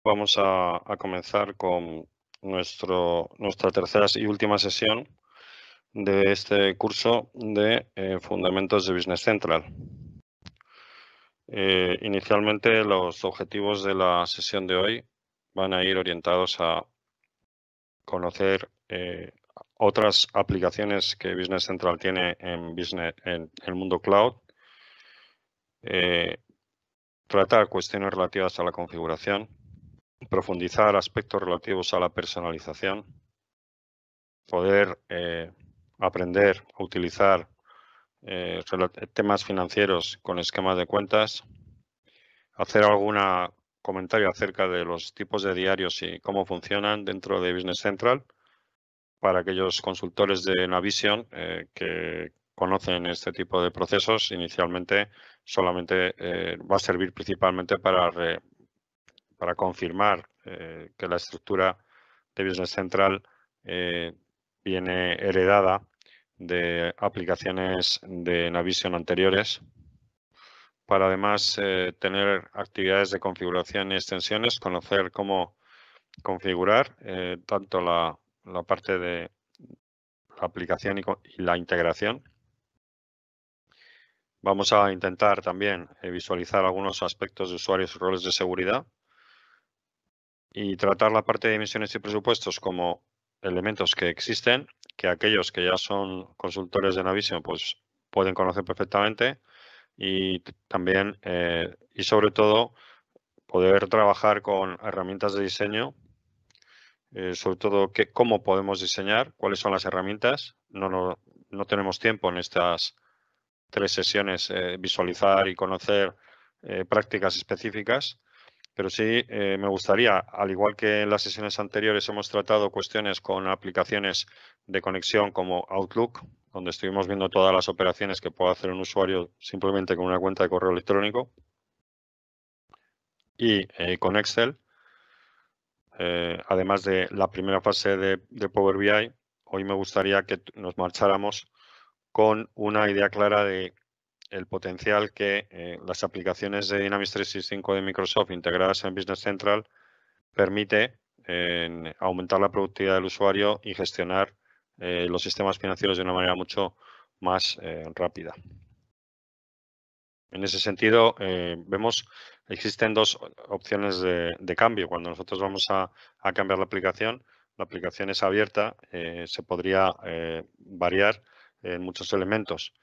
Vamos a comenzar con nuestra tercera y última sesión de este curso de Fundamentos de Business Central. Inicialmente, los objetivos de la sesión de hoy van a ir orientados a conocer otras aplicaciones que Business Central tiene en el mundo cloud, tratar cuestiones relativas a la configuración, profundizar aspectos relativos a la personalización, poder aprender a utilizar temas financieros con esquemas de cuentas, hacer algún comentario acerca de los tipos de diarios y cómo funcionan dentro de Business Central para aquellos consultores de Navision que conocen este tipo de procesos. Inicialmente solamente va a servir principalmente para confirmar que la estructura de Business Central viene heredada de aplicaciones de Navision anteriores, para además tener actividades de configuración y extensiones, conocer cómo configurar tanto la parte de la aplicación y la integración. Vamos a intentar también visualizar algunos aspectos de usuarios y roles de seguridad y tratar la parte de emisiones y presupuestos como elementos que existen, que aquellos que ya son consultores de Navision pues pueden conocer perfectamente, y también y sobre todo poder trabajar con herramientas de diseño, sobre todo cómo podemos diseñar, cuáles son las herramientas. No tenemos tiempo en estas 3 sesiones visualizar y conocer prácticas específicas. Pero sí me gustaría, al igual que en las sesiones anteriores hemos tratado cuestiones con aplicaciones de conexión como Outlook, donde estuvimos viendo todas las operaciones que puede hacer un usuario simplemente con una cuenta de correo electrónico, y con Excel, además de la primera fase de Power BI, hoy me gustaría que nos marcháramos con una idea clara de el potencial que las aplicaciones de Dynamics 365 de Microsoft integradas en Business Central permite aumentar la productividad del usuario y gestionar los sistemas financieros de una manera mucho más rápida. En ese sentido, vemos existen 2 opciones de cambio. Cuando nosotros vamos a cambiar la aplicación es abierta, se podría variar en muchos elementos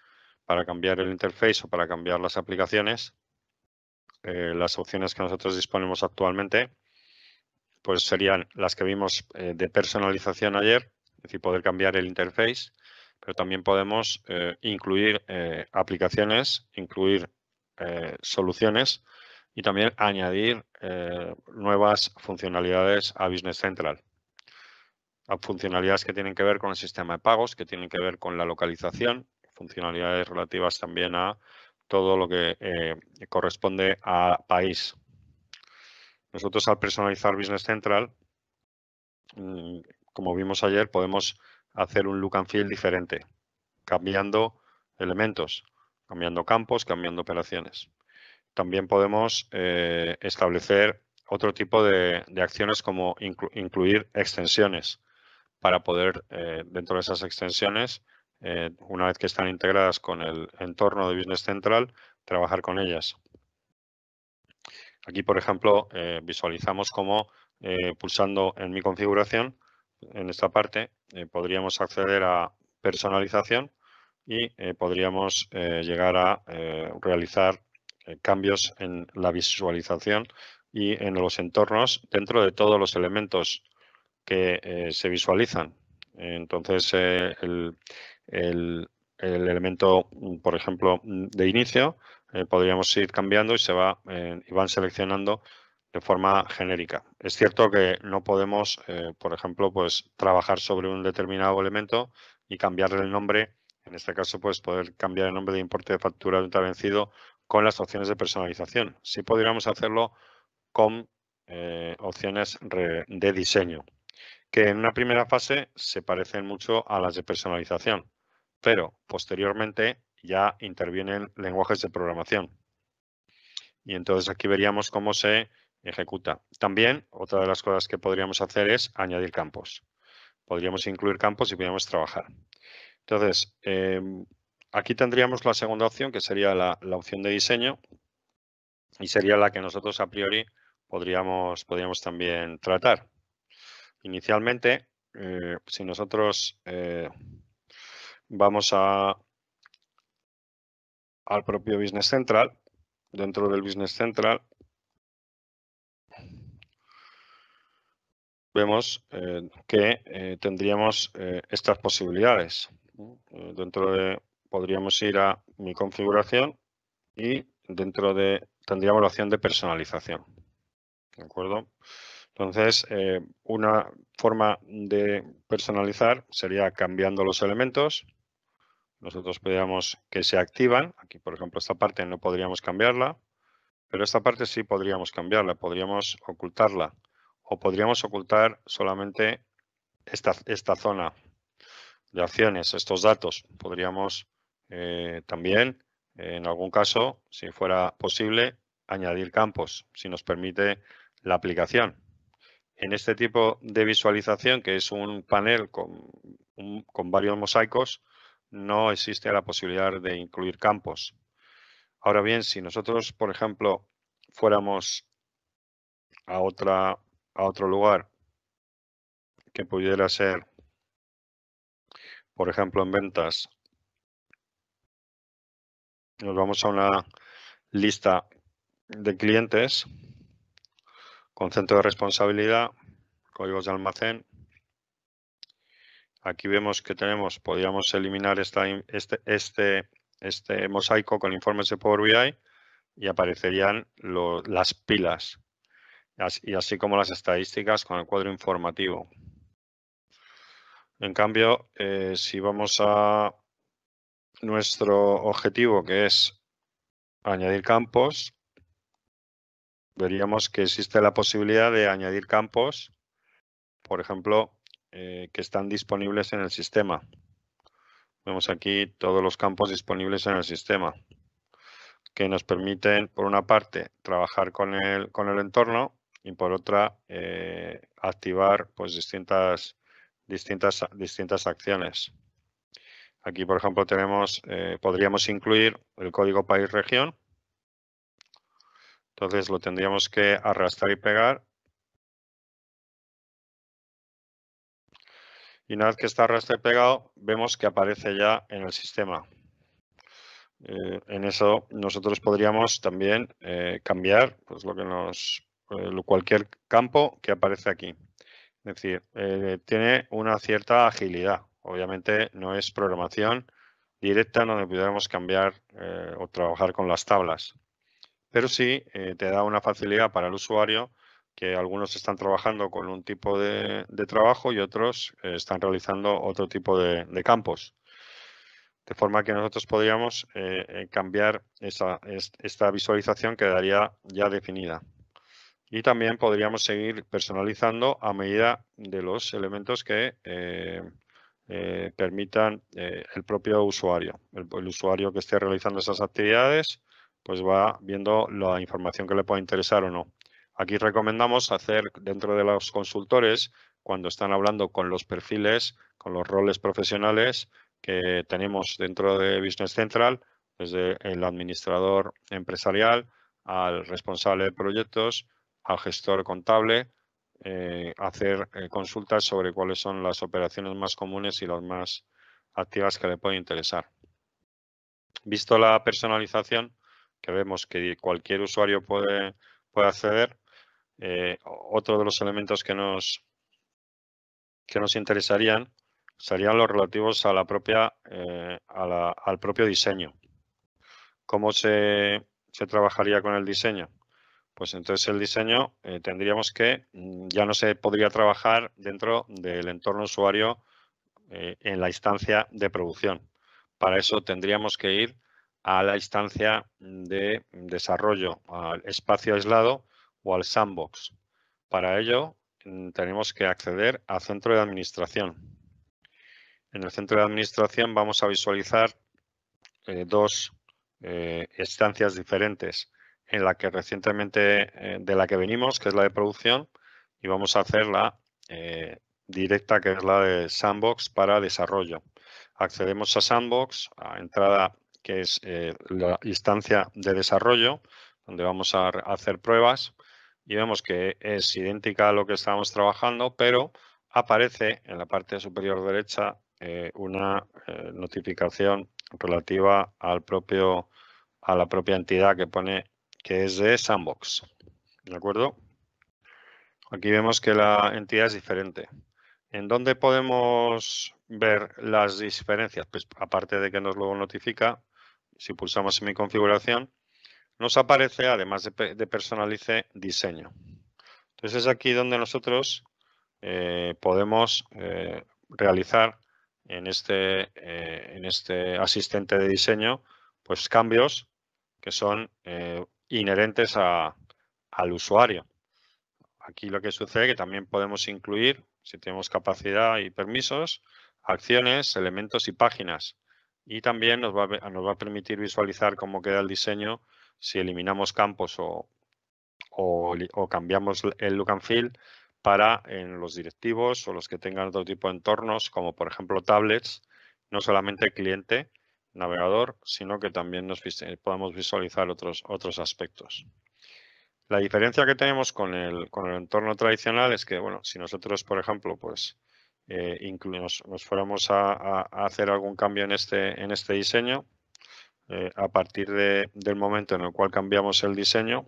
para cambiar el interface o para cambiar las aplicaciones. Las opciones que nosotros disponemos actualmente pues serían las que vimos de personalización ayer, es decir, poder cambiar el interface, pero también podemos incluir aplicaciones, incluir soluciones y también añadir nuevas funcionalidades a Business Central. A funcionalidades que tienen que ver con el sistema de pagos, que tienen que ver con la localización, funcionalidades relativas también a todo lo que corresponde a país. Nosotros, al personalizar Business Central, como vimos ayer, podemos hacer un look and feel diferente, cambiando elementos, cambiando campos, cambiando operaciones. También podemos establecer otro tipo de acciones como incluir extensiones para poder, dentro de esas extensiones, una vez que están integradas con el entorno de Business Central, trabajar con ellas. Aquí, por ejemplo, visualizamos cómo pulsando en mi configuración, en esta parte, podríamos acceder a personalización y podríamos llegar a realizar cambios en la visualización y en los entornos dentro de todos los elementos que se visualizan. Entonces, el elemento, por ejemplo, de inicio, podríamos ir cambiando y van seleccionando de forma genérica. Es cierto que no podemos, por ejemplo, pues trabajar sobre un determinado elemento y cambiarle el nombre. En este caso, pues poder cambiar el nombre de importe de factura de un vencido con las opciones de personalización. Sí podríamos hacerlo con opciones de diseño, que en una primera fase se parecen mucho a las de personalización, pero posteriormente ya intervienen lenguajes de programación. Y entonces aquí veríamos cómo se ejecuta. También, otra de las cosas que podríamos hacer es añadir campos. Podríamos incluir campos y podríamos trabajar. Entonces, aquí tendríamos la segunda opción, que sería la opción de diseño, y sería la que nosotros a priori podríamos también tratar. Inicialmente, si nosotros vamos al propio Business Central, dentro del Business Central vemos que tendríamos estas posibilidades. Podríamos ir a mi configuración y tendríamos la opción de personalización. ¿De acuerdo? Entonces, una forma de personalizar sería cambiando los elementos. Nosotros podríamos que se activan. Aquí, por ejemplo, esta parte no podríamos cambiarla, pero esta parte sí podríamos cambiarla. Podríamos ocultarla o podríamos ocultar solamente esta zona de acciones, estos datos. Podríamos también, en algún caso, si fuera posible, añadir campos, si nos permite la aplicación. En este tipo de visualización, que es un panel con varios mosaicos, no existe la posibilidad de incluir campos. Ahora bien, si nosotros, por ejemplo, fuéramos a otro lugar que pudiera ser, por ejemplo, en ventas, nos vamos a una lista de clientes con centro de responsabilidad, códigos de almacén. Aquí vemos que podríamos eliminar este mosaico con informes de Power BI y aparecerían las pilas y así como las estadísticas con el cuadro informativo. En cambio, si vamos a nuestro objetivo, que es añadir campos, veríamos que existe la posibilidad de añadir campos, por ejemplo, que están disponibles en el sistema. Vemos aquí todos los campos disponibles en el sistema, que nos permiten, por una parte, trabajar con el entorno y por otra, activar pues, distintas acciones. Aquí, por ejemplo, podríamos incluir el código país-región. Entonces, lo tendríamos que arrastrar y pegar. Y una vez que está arrastrado y pegado, vemos que aparece ya en el sistema. En eso nosotros podríamos también cambiar pues, cualquier campo que aparece aquí. Es decir, tiene una cierta agilidad. Obviamente no es programación directa donde pudiéramos cambiar o trabajar con las tablas. Pero sí te da una facilidad para el usuario, que algunos están trabajando con un tipo de trabajo y otros están realizando otro tipo de campos. De forma que nosotros podríamos cambiar esta visualización, quedaría ya definida. Y también podríamos seguir personalizando a medida de los elementos que permitan el propio usuario. El usuario que esté realizando esas actividades pues va viendo la información que le pueda interesar o no. Aquí recomendamos hacer dentro de los consultores, cuando están hablando con los perfiles, con los roles profesionales que tenemos dentro de Business Central, desde el administrador empresarial al responsable de proyectos, al gestor contable, hacer consultas sobre cuáles son las operaciones más comunes y las más activas que le pueden interesar. Visto la personalización, que vemos que cualquier usuario puede acceder, otro de los elementos que nos interesarían serían los relativos a la propia, al propio diseño. ¿Cómo se trabajaría con el diseño? Pues entonces el diseño tendríamos que ya no se podría trabajar dentro del entorno usuario en la instancia de producción. Para eso tendríamos que ir a la instancia de desarrollo, al espacio aislado o al sandbox. Para ello tenemos que acceder al centro de administración. En el centro de administración vamos a visualizar dos estancias diferentes. en la que recientemente, de la que venimos, que es la de producción, y vamos a hacer la directa, que es la de Sandbox para desarrollo. Accedemos a Sandbox, a entrada, que es la instancia de desarrollo, donde vamos a hacer pruebas, y vemos que es idéntica a lo que estábamos trabajando, pero aparece en la parte superior derecha una notificación relativa a la propia entidad que pone que es de Sandbox. ¿De acuerdo? Aquí vemos que la entidad es diferente. ¿En dónde podemos ver las diferencias? Pues aparte de que nos lo notifica, si pulsamos en mi configuración, nos aparece, además de personalice, diseño. Entonces es aquí donde nosotros podemos realizar en este asistente de diseño pues cambios que son inherentes al usuario. Aquí lo que sucede es que también podemos incluir, si tenemos capacidad y permisos, acciones, elementos y páginas. Y también nos va a permitir visualizar cómo queda el diseño si eliminamos campos o cambiamos el look and feel para en los directivos o los que tengan otro tipo de entornos, como por ejemplo tablets, no solamente el cliente, navegador, sino que también podemos visualizar otros aspectos. La diferencia que tenemos con el entorno tradicional es que, bueno, si nosotros, por ejemplo, pues nos fuéramos a hacer algún cambio en este diseño, a partir del momento en el cual cambiamos el diseño,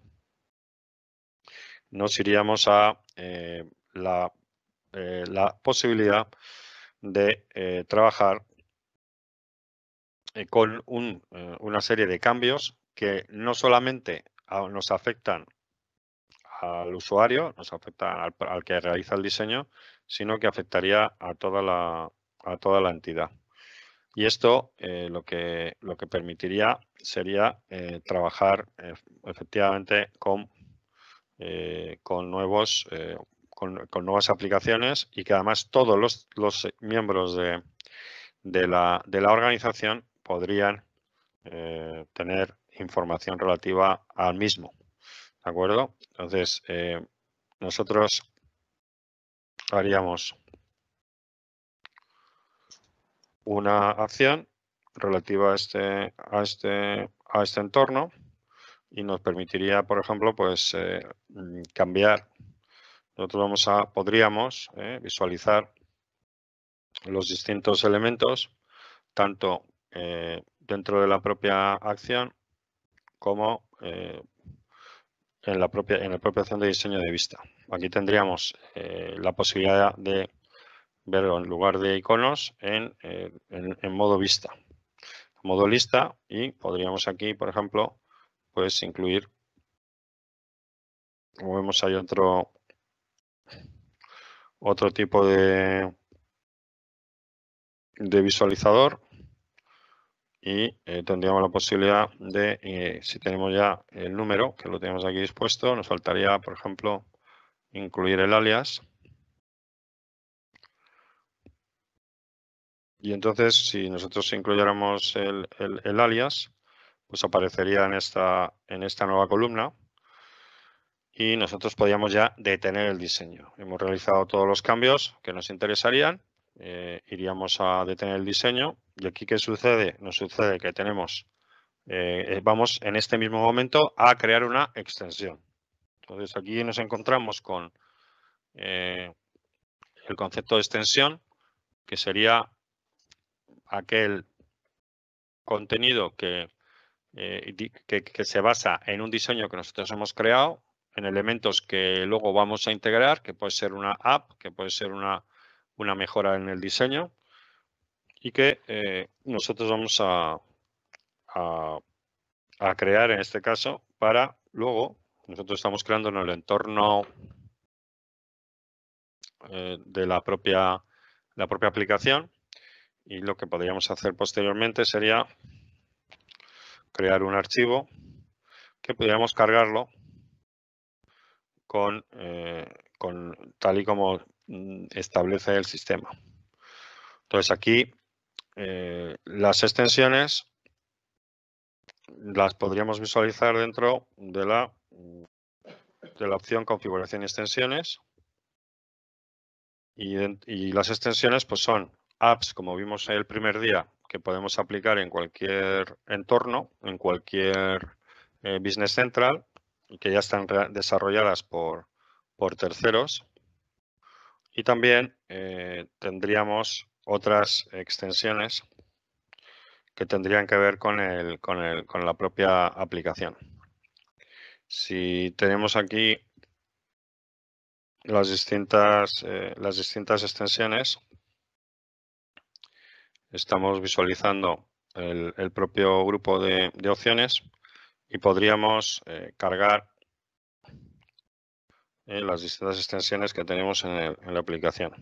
nos iríamos a la posibilidad de trabajar con una serie de cambios que no solamente nos afectan al usuario, nos afecta al que realiza el diseño, sino que afectaría a toda la entidad. Y esto lo que permitiría sería trabajar efectivamente con nuevas aplicaciones y que además todos los miembros de la organización podrían tener información relativa al mismo. ¿De acuerdo? Entonces, nosotros haríamos una acción relativa a este entorno y nos permitiría, por ejemplo, pues cambiar. Nosotros podríamos visualizar los distintos elementos, tanto dentro de la propia acción como en la propia acción de diseño de vista. Aquí tendríamos la posibilidad de verlo en lugar de iconos en modo vista, modo lista, y podríamos aquí, por ejemplo, pues incluir, como vemos, hay otro tipo de visualizador y tendríamos la posibilidad de, si tenemos ya el número, que lo tenemos aquí dispuesto, nos faltaría, por ejemplo, incluir el alias. Y entonces, si nosotros incluyéramos el alias, pues aparecería en esta nueva columna y nosotros podríamos ya detener el diseño. Hemos realizado todos los cambios que nos interesarían, iríamos a detener el diseño y aquí ¿qué sucede? Nos sucede que vamos en este mismo momento a crear una extensión. Entonces aquí nos encontramos con el concepto de extensión, que sería aquel contenido que se basa en un diseño que nosotros hemos creado, en elementos que luego vamos a integrar, que puede ser una app, que puede ser una mejora en el diseño y que nosotros vamos a crear en este caso para luego, nosotros estamos creando en el entorno de la propia aplicación y lo que podríamos hacer posteriormente sería crear un archivo que pudiéramos cargarlo con tal y como establece el sistema. Entonces aquí las extensiones las podríamos visualizar dentro de la opción configuración y extensiones. Y las extensiones pues son apps, como vimos el primer día, que podemos aplicar en cualquier entorno, en cualquier Business Central, y que ya están desarrolladas por terceros. Y también tendríamos otras extensiones que tendrían que ver con la propia aplicación. Si tenemos aquí las distintas extensiones, estamos visualizando el propio grupo de opciones y podríamos cargar las distintas extensiones que tenemos en la aplicación.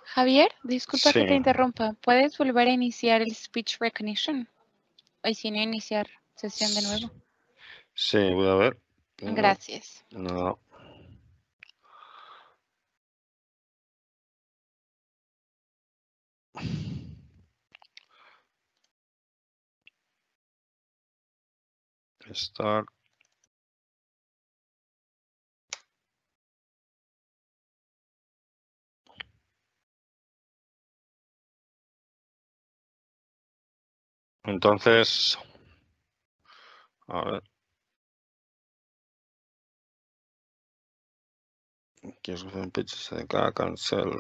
Javier, disculpa Sí. que te interrumpa. ¿Puedes volver a iniciar el Speech Recognition? O si no, iniciar sesión de nuevo. Sí, voy a ver. Gracias. No. Start. Entonces, a ver. Aquí es un pitch SDK, cancel.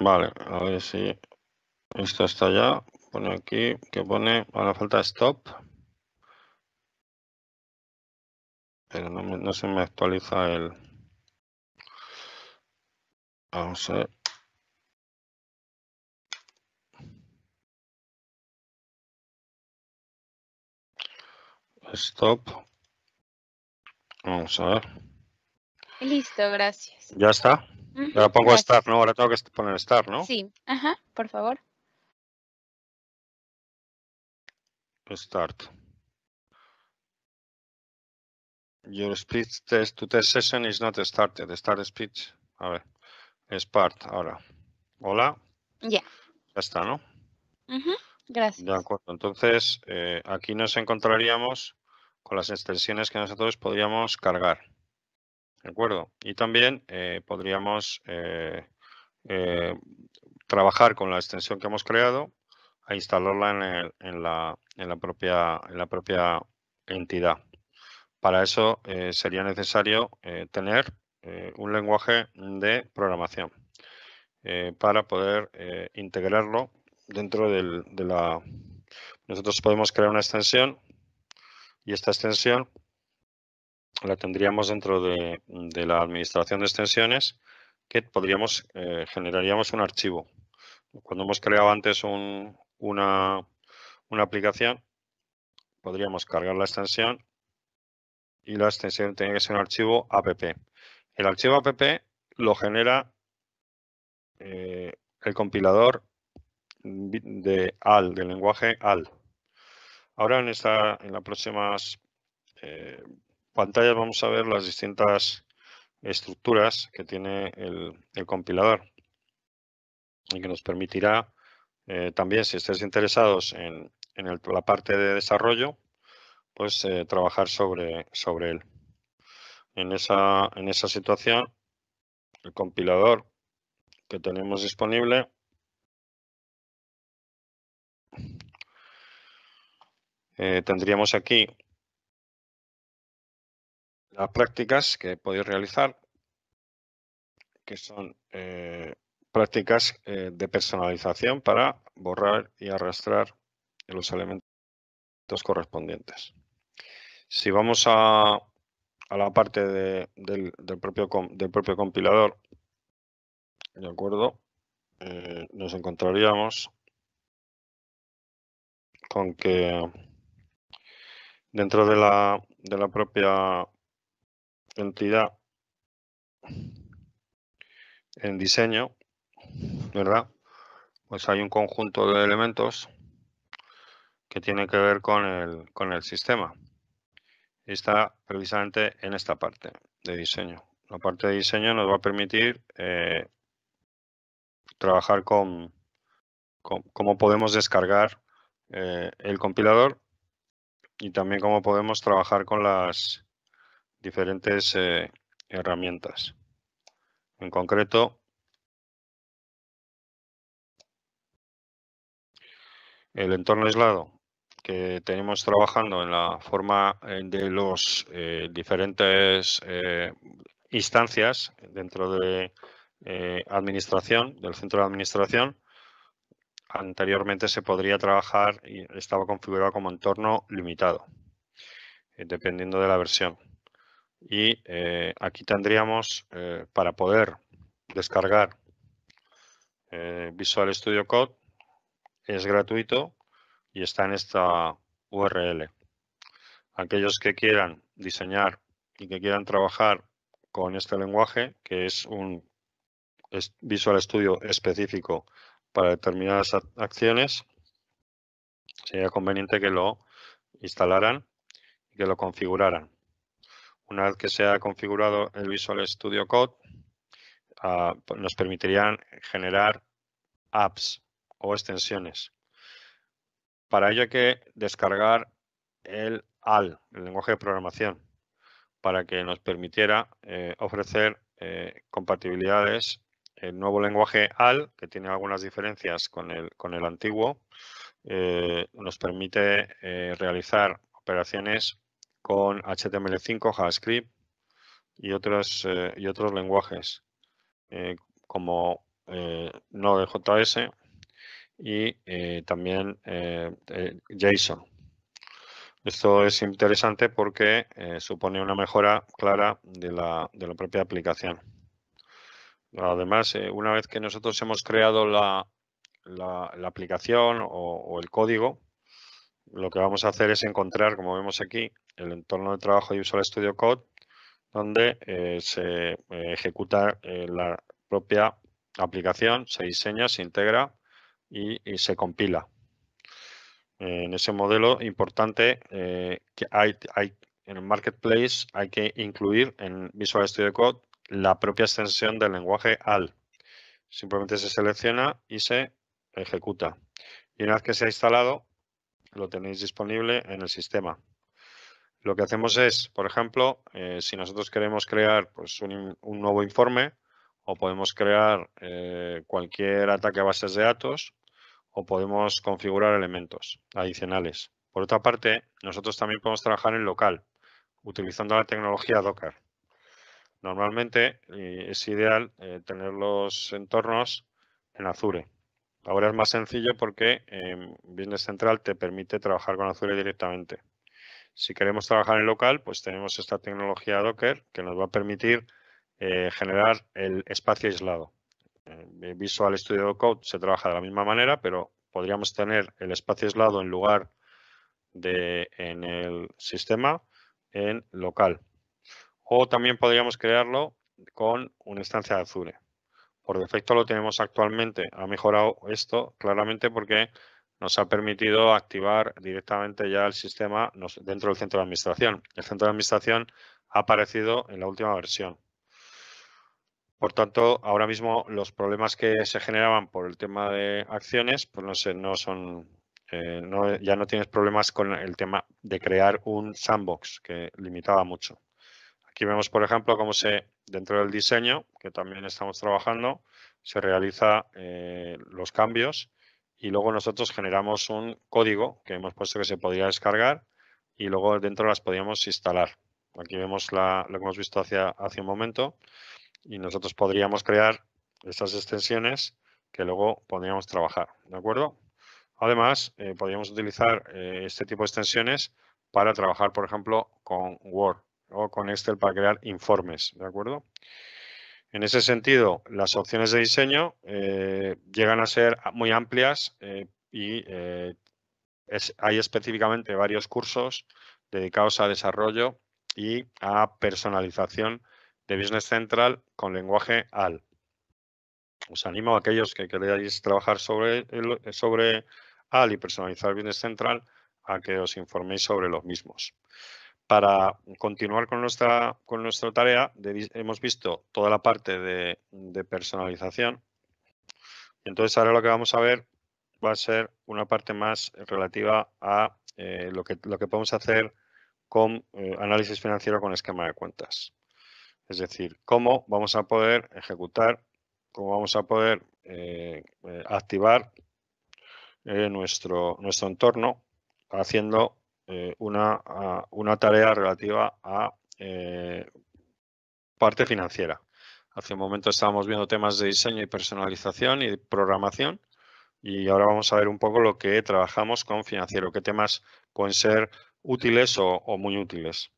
Vale, a ver si esto está ya. Pone aquí que pone, ahora falta stop. Pero no se me actualiza el... Vamos a ver. Stop. Vamos a ver. Listo, gracias. ¿Ya está? Ahora pongo gracias. start, ¿no? Ahora tengo que poner start, ¿no? Sí, ajá, por favor. Start. Your speech test to test session is not started. Start speech. A ver. Start ahora. Hola. Ya. Ya está, ¿no? Gracias. De acuerdo. Entonces, aquí nos encontraríamos con las extensiones que nosotros podríamos cargar. ¿De acuerdo? Y también podríamos trabajar con la extensión que hemos creado a instalarla en la propia entidad. Para eso sería necesario tener un lenguaje de programación para poder integrarlo dentro de la... Nosotros podemos crear una extensión y esta extensión la tendríamos dentro de la administración de extensiones, que generaríamos un archivo. Cuando hemos creado antes una aplicación, podríamos cargar la extensión y la extensión tiene que ser un archivo app. El archivo app lo genera el compilador del lenguaje AL. Ahora en las próximas pantallas vamos a ver las distintas estructuras que tiene el compilador y que nos permitirá también, si estáis interesados en la parte de desarrollo, pues trabajar sobre él. En esa situación, el compilador que tenemos disponible tendríamos aquí las prácticas que podéis realizar, que son prácticas de personalización para borrar y arrastrar los elementos correspondientes. Si vamos a la parte del propio compilador, ¿de acuerdo? Nos encontraríamos con que dentro de la propia entidad en diseño, ¿verdad? Pues hay un conjunto de elementos que tiene que ver con el sistema. Está precisamente en esta parte de diseño. la parte de diseño nos va a permitir trabajar con cómo podemos descargar el compilador y también cómo podemos trabajar con las diferentes herramientas. En concreto, el entorno aislado que tenemos trabajando en la forma de los diferentes instancias dentro de administración, del centro de administración, anteriormente se podría trabajar y estaba configurado como entorno limitado, dependiendo de la versión. Y aquí tendríamos, para poder descargar Visual Studio Code, es gratuito y está en esta URL. Aquellos que quieran diseñar y que quieran trabajar con este lenguaje, que es un Visual Studio específico para determinadas acciones, sería conveniente que lo instalaran y que lo configuraran. Una vez que se ha configurado el Visual Studio Code, nos permitirían generar apps o extensiones. Para ello hay que descargar el AL, el lenguaje de programación, para que nos permitiera ofrecer compatibilidades. El nuevo lenguaje AL, que tiene algunas diferencias con el antiguo, nos permite realizar operaciones con HTML5, JavaScript y otros lenguajes como Node.js y también JSON. Esto es interesante porque supone una mejora clara de la propia aplicación. Además, una vez que nosotros hemos creado la aplicación o el código, lo que vamos a hacer es encontrar, como vemos aquí, el entorno de trabajo de Visual Studio Code, donde se ejecuta la propia aplicación, se diseña, se integra y se compila. En ese modelo importante que hay en el Marketplace, hay que incluir en Visual Studio Code la propia extensión del lenguaje AL. Simplemente se selecciona y se ejecuta. Y una vez que se ha instalado, lo tenéis disponible en el sistema. Lo que hacemos es, por ejemplo, si nosotros queremos crear pues, un nuevo informe o podemos crear cualquier ataque a bases de datos o podemos configurar elementos adicionales. Por otra parte, nosotros también podemos trabajar en local, utilizando la tecnología Docker. Normalmente es ideal tener los entornos en Azure. Ahora es más sencillo porque Business Central te permite trabajar con Azure directamente. Si queremos trabajar en local, pues tenemos esta tecnología Docker que nos va a permitir generar el espacio aislado. Visual Studio Code se trabaja de la misma manera, pero podríamos tener el espacio aislado en lugar de en el sistema en local. O también podríamos crearlo con una instancia de Azure. Por defecto lo tenemos actualmente. Ha mejorado esto claramente porque nos ha permitido activar directamente ya el sistema dentro del centro de administración. El centro de administración ha aparecido en la última versión. Por tanto, ahora mismo los problemas que se generaban por el tema de acciones, pues no son, ya no tienes problemas con el tema de crear un sandbox que limitaba mucho. Aquí vemos, por ejemplo, cómo dentro del diseño, que también estamos trabajando, se realiza los cambios y luego nosotros generamos un código que hemos puesto que se podría descargar y luego dentro las podíamos instalar. Aquí vemos lo que hemos visto hace un momento y nosotros podríamos crear estas extensiones que luego podríamos trabajar, ¿de acuerdo? Además, podríamos utilizar este tipo de extensiones para trabajar, por ejemplo, con Word o con Excel para crear informes, ¿de acuerdo? En ese sentido, las opciones de diseño llegan a ser muy amplias y hay específicamente varios cursos dedicados a desarrollo y a personalización de Business Central con lenguaje AL. Os animo a aquellos que queráis trabajar sobre AL y personalizar Business Central a que os informéis sobre los mismos. Para continuar con nuestra tarea, hemos visto toda la parte de personalización. Entonces, ahora lo que vamos a ver va a ser una parte más relativa a lo que podemos hacer con análisis financiero con esquema de cuentas. Es decir, cómo vamos a poder ejecutar, cómo vamos a poder activar nuestro entorno haciendo una tarea relativa a parte financiera. Hace un momento estábamos viendo temas de diseño y personalización y programación y ahora vamos a ver un poco lo que trabajamos con financiero, qué temas pueden ser útiles o muy útiles.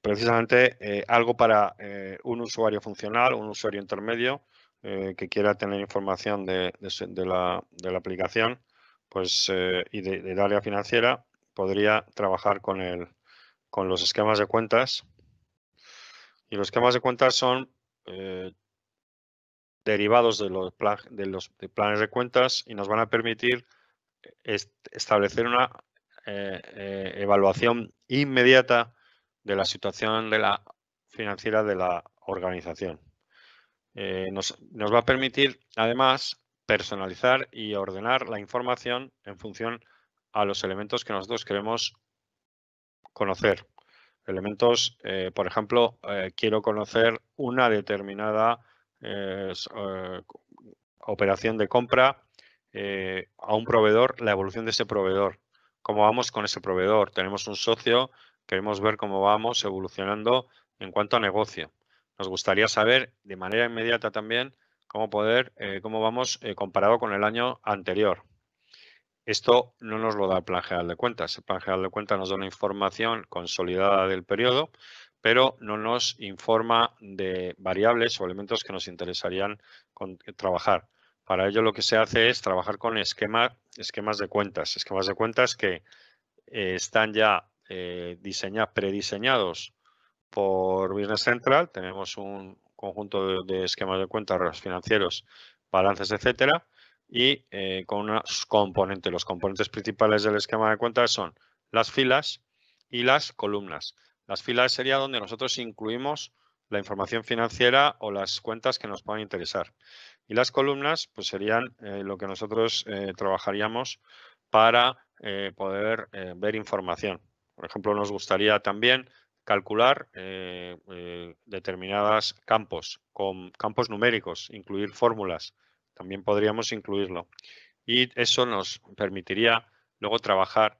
Precisamente algo para un usuario funcional, un usuario intermedio que quiera tener información de la aplicación pues, y del área financiera, podría trabajar con los esquemas de cuentas. Y los esquemas de cuentas son derivados de los planes de cuentas y nos van a permitir establecer una evaluación inmediata de la situación financiera de la organización. Nos va a permitir, además, personalizar y ordenar la información en función a los elementos que nosotros queremos conocer. Elementos, por ejemplo, quiero conocer una determinada operación de compra a un proveedor, la evolución de ese proveedor. ¿Cómo vamos con ese proveedor? Tenemos un socio, queremos ver cómo vamos evolucionando en cuanto a negocio. Nos gustaría saber de manera inmediata también cómo vamos comparado con el año anterior. Esto no nos lo da el Plan General de Cuentas. El Plan General de Cuentas nos da una información consolidada del periodo, pero no nos informa de variables o elementos que nos interesarían trabajar. Para ello lo que se hace es trabajar con esquemas de cuentas que están ya prediseñados por Business Central. Tenemos un conjunto de esquemas de cuentas financieros, balances, etcétera, y con unos componentes. Los componentes principales del esquema de cuentas son las filas y las columnas. Las filas sería donde nosotros incluimos la información financiera o las cuentas que nos puedan interesar. Y las columnas pues serían lo que nosotros trabajaríamos para poder ver información. Por ejemplo, nos gustaría también calcular determinados campos, con campos numéricos, incluir fórmulas. También podríamos incluirlo. Y eso nos permitiría luego trabajar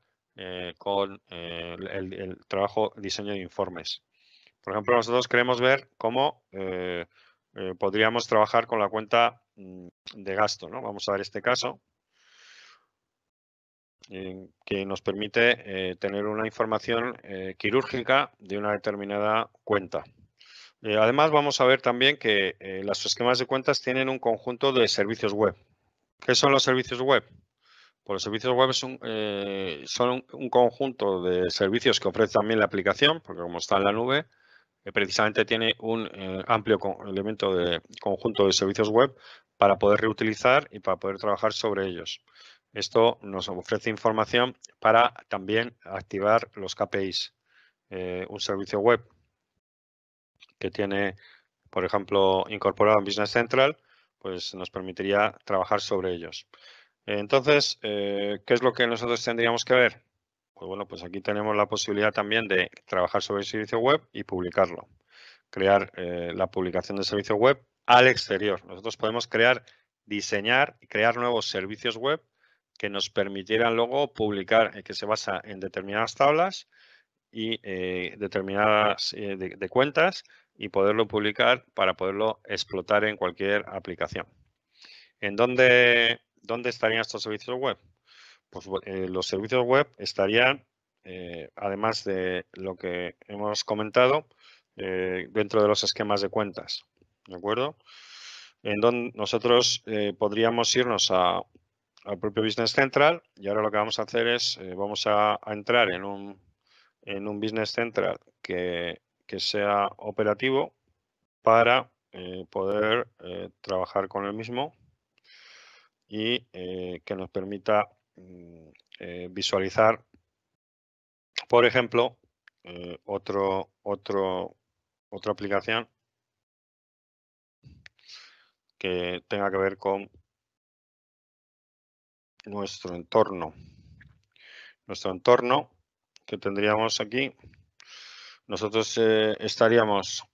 con el trabajo diseño de informes. Por ejemplo, nosotros queremos ver cómo podríamos trabajar con la cuenta de gasto, ¿no? Vamos a ver este caso que nos permite tener una información quirúrgica de una determinada cuenta. Además, vamos a ver también que los esquemas de cuentas tienen un conjunto de servicios web. ¿Qué son los servicios web? Pues los servicios web son un conjunto de servicios que ofrece también la aplicación, porque como está en la nube, precisamente tiene un amplio conjunto de servicios web para poder reutilizar y para poder trabajar sobre ellos. Esto nos ofrece información para también activar los KPIs. Un servicio web que tiene, por ejemplo, incorporado en Business Central, pues nos permitiría trabajar sobre ellos. Entonces, ¿qué es lo que nosotros tendríamos que ver? Pues bueno, pues aquí tenemos la posibilidad también de trabajar sobre el servicio web y publicarlo. Crear la publicación del servicio web al exterior. Nosotros podemos diseñar y crear nuevos servicios web que nos permitieran luego publicar, que se basa en determinadas tablas y determinadas de cuentas y poderlo publicar para poderlo explotar en cualquier aplicación. ¿En dónde estarían estos servicios web? Pues los servicios web estarían, además de lo que hemos comentado, dentro de los esquemas de cuentas. ¿De acuerdo? En donde nosotros podríamos irnos al propio Business Central y ahora lo que vamos a hacer es, vamos a entrar en un Business Central que sea operativo para poder trabajar con el mismo y que nos permita visualizar, por ejemplo, otra aplicación que tenga que ver con nuestro entorno. Nuestro entorno que tendríamos aquí, nosotros estaríamos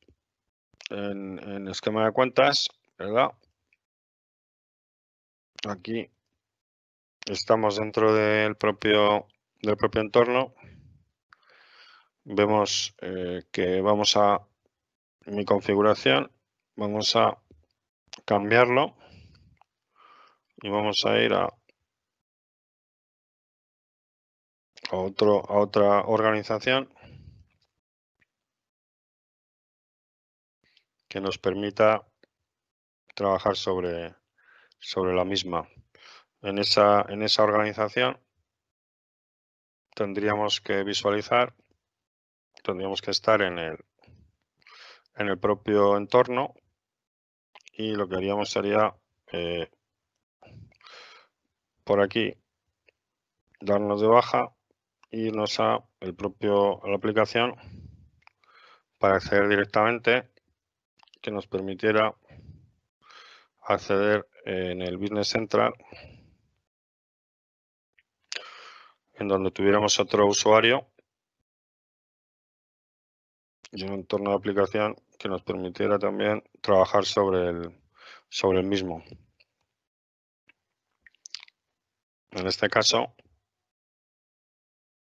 en esquema de cuentas, ¿verdad? Aquí estamos dentro del propio entorno. Vemos que vamos a mi configuración, vamos a cambiarlo y vamos a ir a otra organización que nos permita trabajar sobre la misma. En esa organización tendríamos que visualizar, tendríamos que estar en el propio entorno y lo que haríamos sería por aquí darnos de baja e irnos a la aplicación para acceder directamente, que nos permitiera acceder en el Business Central, en donde tuviéramos otro usuario y un entorno de aplicación que nos permitiera también trabajar sobre el mismo. En este caso,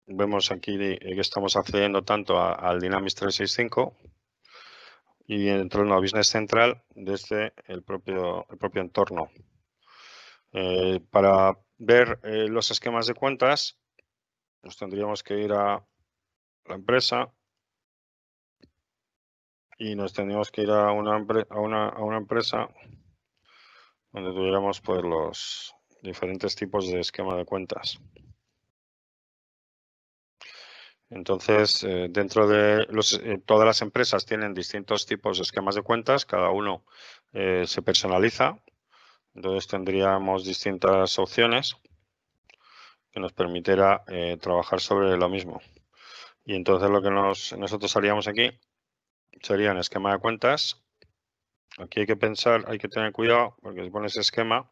vemos aquí que estamos accediendo tanto al Dynamics 365 y dentro de una Business Central desde el propio entorno. Para ver los esquemas de cuentas, nos tendríamos que ir a la empresa y nos tendríamos que ir a una empresa donde tuviéramos pues los diferentes tipos de esquema de cuentas. Entonces, dentro de todas las empresas tienen distintos tipos de esquemas de cuentas, cada uno se personaliza. Entonces tendríamos distintas opciones que nos permitiera trabajar sobre lo mismo. Y entonces lo que nosotros haríamos aquí sería en esquema de cuentas. Aquí hay que pensar, hay que tener cuidado, porque si pones esquema,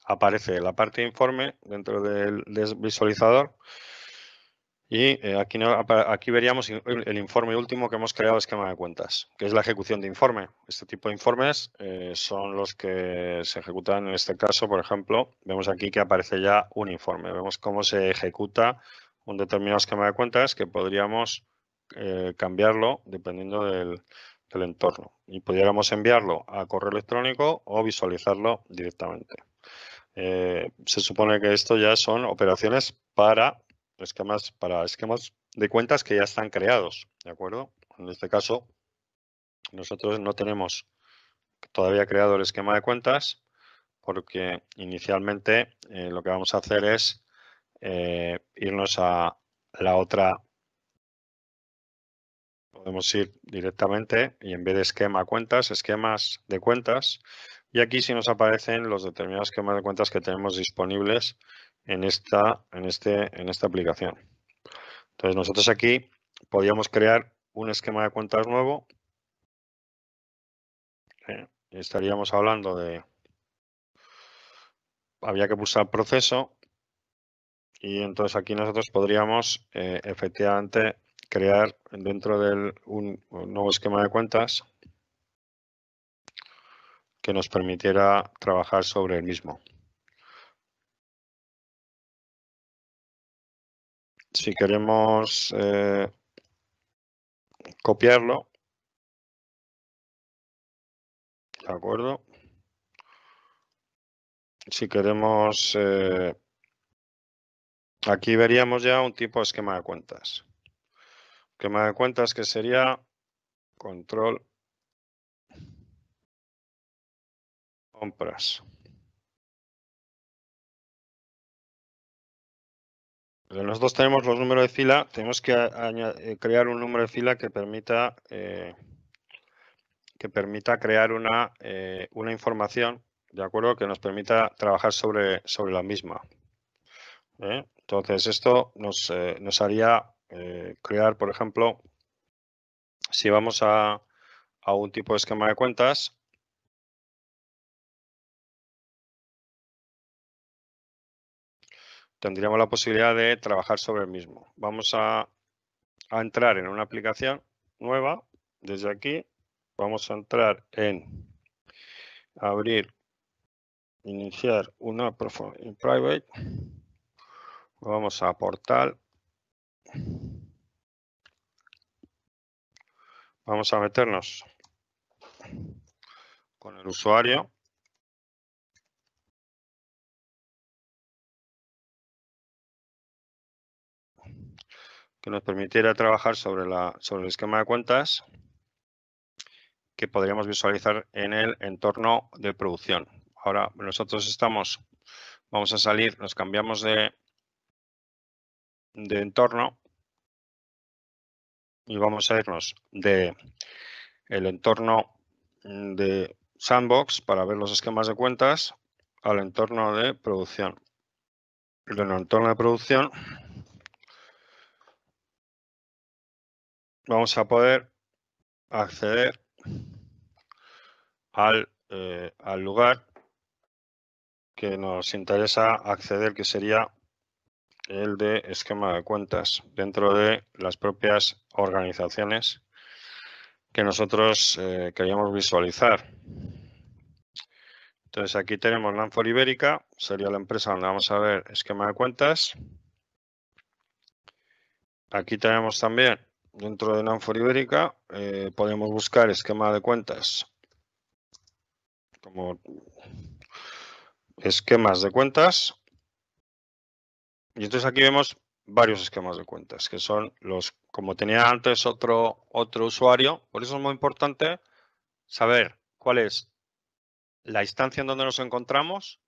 aparece la parte de informe dentro del visualizador. Y aquí veríamos el informe último que hemos creado de esquema de cuentas, que es la ejecución de informe. Este tipo de informes son los que se ejecutan en este caso, por ejemplo, vemos aquí que aparece ya un informe. Vemos cómo se ejecuta un determinado esquema de cuentas que podríamos cambiarlo dependiendo del entorno. Y pudiéramos enviarlo a correo electrónico o visualizarlo directamente. Se supone que esto ya son operaciones para esquemas de cuentas que ya están creados, ¿de acuerdo? En este caso, nosotros no tenemos todavía creado el esquema de cuentas porque inicialmente lo que vamos a hacer es irnos a la otra. Podemos ir directamente y en vez de esquema cuentas, esquemas de cuentas. Y aquí sí nos aparecen los determinados esquemas de cuentas que tenemos disponibles en esta aplicación. Entonces nosotros aquí podríamos crear un esquema de cuentas nuevo. Estaríamos hablando de, había que pulsar proceso y entonces aquí nosotros podríamos efectivamente crear dentro de un nuevo esquema de cuentas que nos permitiera trabajar sobre el mismo. Si queremos copiarlo, ¿de acuerdo? Si queremos, aquí veríamos ya un tipo de esquema de cuentas. Esquema de cuentas que sería control compras. Nosotros tenemos los números de fila, tenemos que crear un número de fila que permita crear una información, ¿de acuerdo? Que nos permita trabajar sobre la misma. Entonces, esto nos haría crear, por ejemplo, si vamos a un tipo de esquema de cuentas, tendríamos la posibilidad de trabajar sobre el mismo. Vamos a entrar en una aplicación nueva. Desde aquí vamos a entrar en abrir, iniciar una en private. Vamos a portal. Vamos a meternos con el usuario. Que nos permitiera trabajar sobre el esquema de cuentas que podríamos visualizar en el entorno de producción. Ahora nosotros vamos a salir, nos cambiamos de entorno y vamos a irnos de el entorno de Sandbox para ver los esquemas de cuentas al entorno de producción. En el entorno de producción vamos a poder acceder al lugar que nos interesa acceder, que sería el de esquema de cuentas dentro de las propias organizaciones que nosotros queríamos visualizar. Entonces aquí tenemos Nanfor Ibérica, sería la empresa donde vamos a ver esquema de cuentas. Aquí tenemos también, dentro de Nanfor Ibérica, podemos buscar esquema de cuentas como esquemas de cuentas. Y entonces aquí vemos varios esquemas de cuentas, que son como tenía antes otro usuario. Por eso es muy importante saber cuál es la instancia en donde nos encontramos,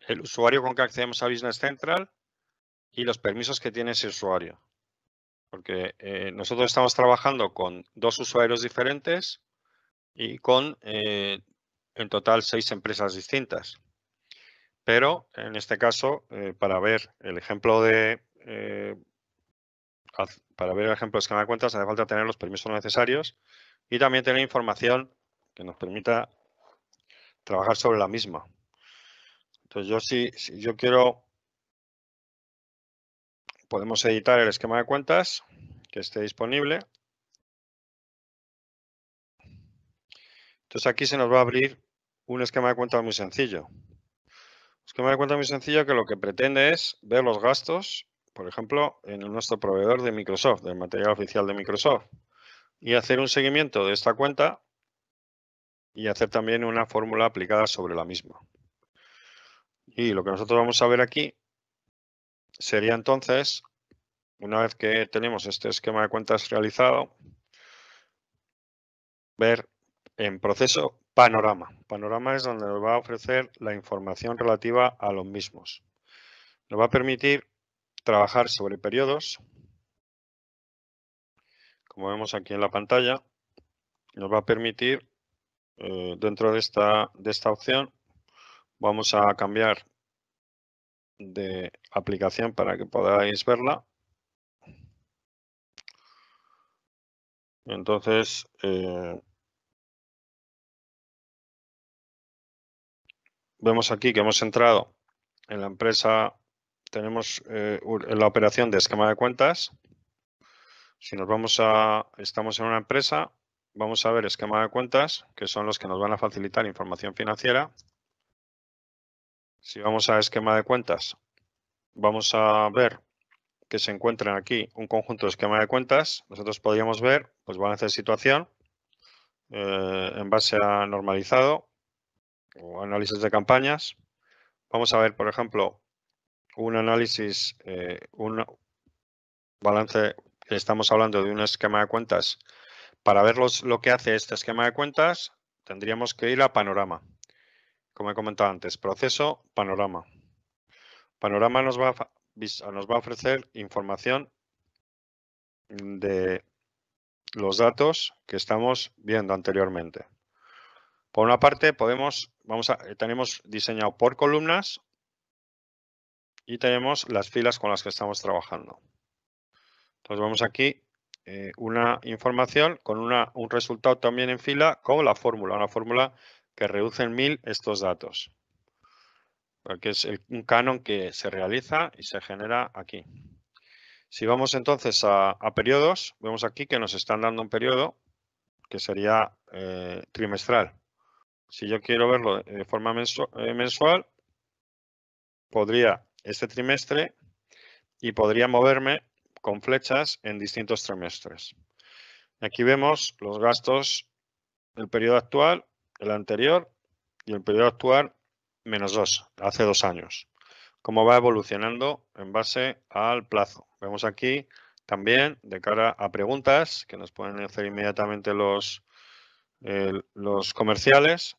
el usuario con que accedemos a Business Central y los permisos que tiene ese usuario. Porque nosotros estamos trabajando con 2 usuarios diferentes y con, en total, 6 empresas distintas. Pero en este caso, para ver el ejemplo de esquema de cuentas, hace falta tener los permisos necesarios y también tener información que nos permita trabajar sobre la misma. Entonces, si yo quiero, podemos editar el esquema de cuentas que esté disponible. Entonces, aquí se nos va a abrir un esquema de cuentas muy sencillo. Esquema de cuentas muy sencillo que lo que pretende es ver los gastos, por ejemplo, en nuestro proveedor de Microsoft, del material oficial de Microsoft, y hacer un seguimiento de esta cuenta y hacer también una fórmula aplicada sobre la misma. Y lo que nosotros vamos a ver aquí sería entonces, una vez que tenemos este esquema de cuentas realizado, ver en proceso panorama. Panorama es donde nos va a ofrecer la información relativa a los mismos. Nos va a permitir trabajar sobre periodos, como vemos aquí en la pantalla. Nos va a permitir, dentro de esta opción, vamos a cambiar de aplicación para que podáis verla. Entonces, vemos aquí que hemos entrado en la empresa, tenemos en la operación de esquema de cuentas. Si estamos en una empresa, vamos a ver esquema de cuentas, que son los que nos van a facilitar información financiera. Si vamos a esquema de cuentas, vamos a ver que se encuentran aquí un conjunto de esquema de cuentas. Nosotros podríamos ver, pues balance de situación en base a normalizado o análisis de campañas. Vamos a ver, por ejemplo, un análisis, un balance, estamos hablando de un esquema de cuentas. Para ver lo que hace este esquema de cuentas, tendríamos que ir a panorama. Como he comentado antes, proceso, panorama. Panorama nos va a ofrecer información de los datos que estamos viendo anteriormente. Por una parte, tenemos diseñado por columnas y tenemos las filas con las que estamos trabajando. Entonces vemos aquí una información con un resultado también en fila con la fórmula, una fórmula que reduce en 1000 estos datos. Porque es un canon que se realiza y se genera aquí. Si vamos entonces a periodos, vemos aquí que nos están dando un periodo que sería trimestral. Si yo quiero verlo de forma mensual, podría este trimestre y podría moverme con flechas en distintos trimestres. Aquí vemos los gastos del periodo actual, el anterior y el periodo actual -2, hace 2 años. Cómo va evolucionando en base al plazo. Vemos aquí también de cara a preguntas que nos pueden hacer inmediatamente los comerciales,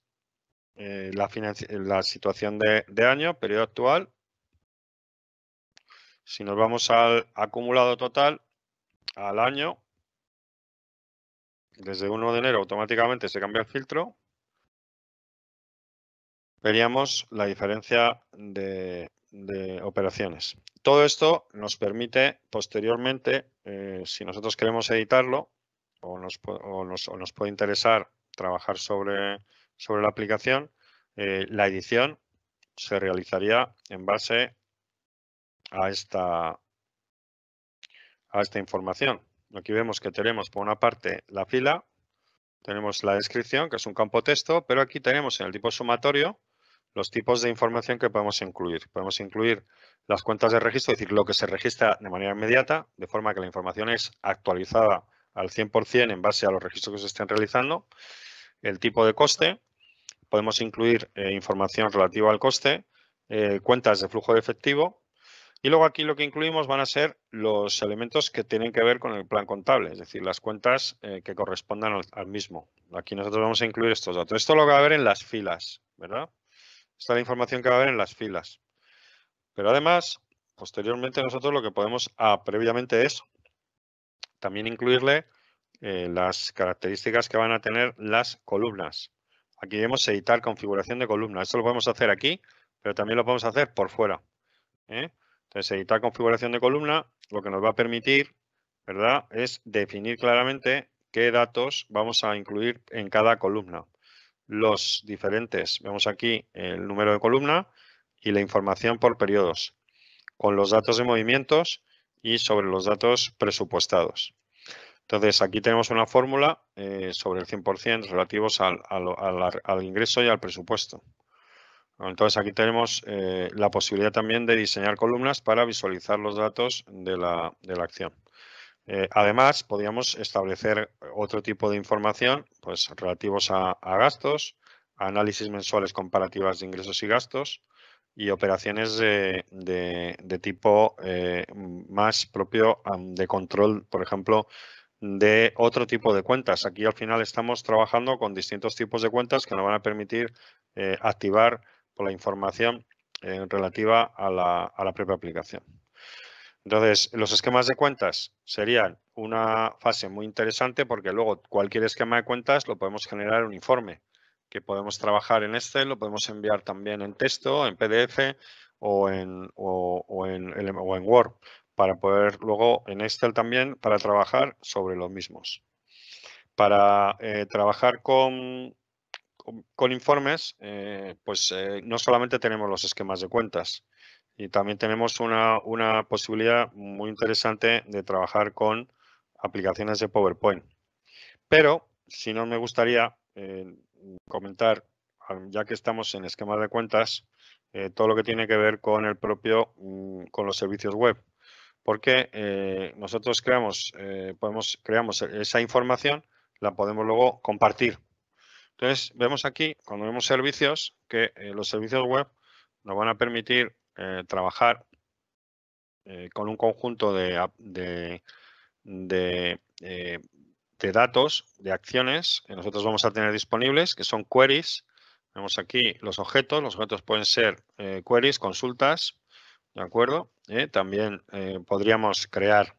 la situación de año, periodo actual. Si nos vamos al acumulado total, al año, desde 1 de enero automáticamente se cambia el filtro. Veríamos la diferencia de operaciones. Todo esto nos permite posteriormente, si nosotros queremos editarlo o nos puede interesar trabajar sobre la aplicación, la edición se realizaría en base a esta información. Aquí vemos que tenemos por una parte la fila, tenemos la descripción, que es un campo texto, pero aquí tenemos en el tipo sumatorio los tipos de información que podemos incluir. Podemos incluir las cuentas de registro, es decir, lo que se registra de manera inmediata, de forma que la información es actualizada al 100% en base a los registros que se estén realizando. El tipo de coste, podemos incluir información relativa al coste, cuentas de flujo de efectivo, y luego aquí lo que incluimos van a ser los elementos que tienen que ver con el plan contable, es decir, las cuentas que correspondan al mismo. Aquí nosotros vamos a incluir estos datos. Esto lo va a ver en las filas, ¿verdad? Esta es la información que va a haber en las filas. Pero además, posteriormente nosotros lo que podemos previamente es también incluirle las características que van a tener las columnas. Aquí vemos editar configuración de columnas. Esto lo podemos hacer aquí, pero también lo podemos hacer por fuera. Entonces, editar configuración de columna lo que nos va a permitir, ¿verdad?, es definir claramente qué datos vamos a incluir en cada columna. Los diferentes, vemos aquí el número de columna y la información por periodos, con los datos de movimientos y sobre los datos presupuestados. Entonces, aquí tenemos una fórmula sobre el 100% relativos al ingreso y al presupuesto. Entonces, aquí tenemos la posibilidad también de diseñar columnas para visualizar los datos de la acción. Además, podríamos establecer otro tipo de información pues, relativos a gastos, análisis mensuales comparativas de ingresos y gastos y operaciones de tipo más propio de control, por ejemplo, de otro tipo de cuentas. Aquí al final estamos trabajando con distintos tipos de cuentas que nos van a permitir activar la información relativa a la propia aplicación. Entonces, los esquemas de cuentas serían una fase muy interesante porque luego cualquier esquema de cuentas lo podemos generar en un informe que podemos trabajar en Excel, lo podemos enviar también en texto, en PDF o en Word para poder luego en Excel también para trabajar sobre los mismos. Para trabajar con informes, no solamente tenemos los esquemas de cuentas y también tenemos una posibilidad muy interesante de trabajar con aplicaciones de PowerPoint. Pero, si no, me gustaría comentar, ya que estamos en esquemas de cuentas, todo lo que tiene que ver con el propio, con los servicios web. Porque nosotros creamos esa información, la podemos luego compartir. Entonces, vemos aquí, cuando vemos servicios, que los servicios web nos van a permitir trabajar con un conjunto de datos, de acciones que nosotros vamos a tener disponibles, que son queries. Vemos aquí los objetos pueden ser queries, consultas, ¿de acuerdo? También podríamos crear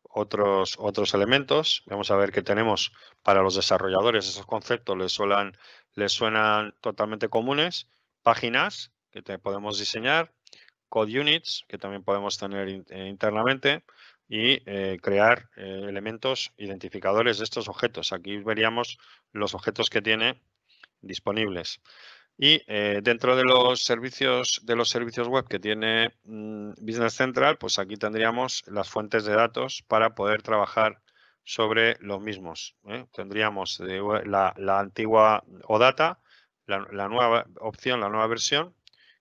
otros elementos. Vamos a ver que tenemos para los desarrolladores esos conceptos les suenan totalmente comunes. Páginas que podemos diseñar, code units que también podemos tener internamente, y crear elementos identificadores de estos objetos. Aquí veríamos los objetos que tiene disponibles. Y dentro de los servicios web que tiene Business Central, pues aquí tendríamos las fuentes de datos para poder trabajar sobre los mismos. Tendríamos la antigua OData, la nueva opción, la nueva versión,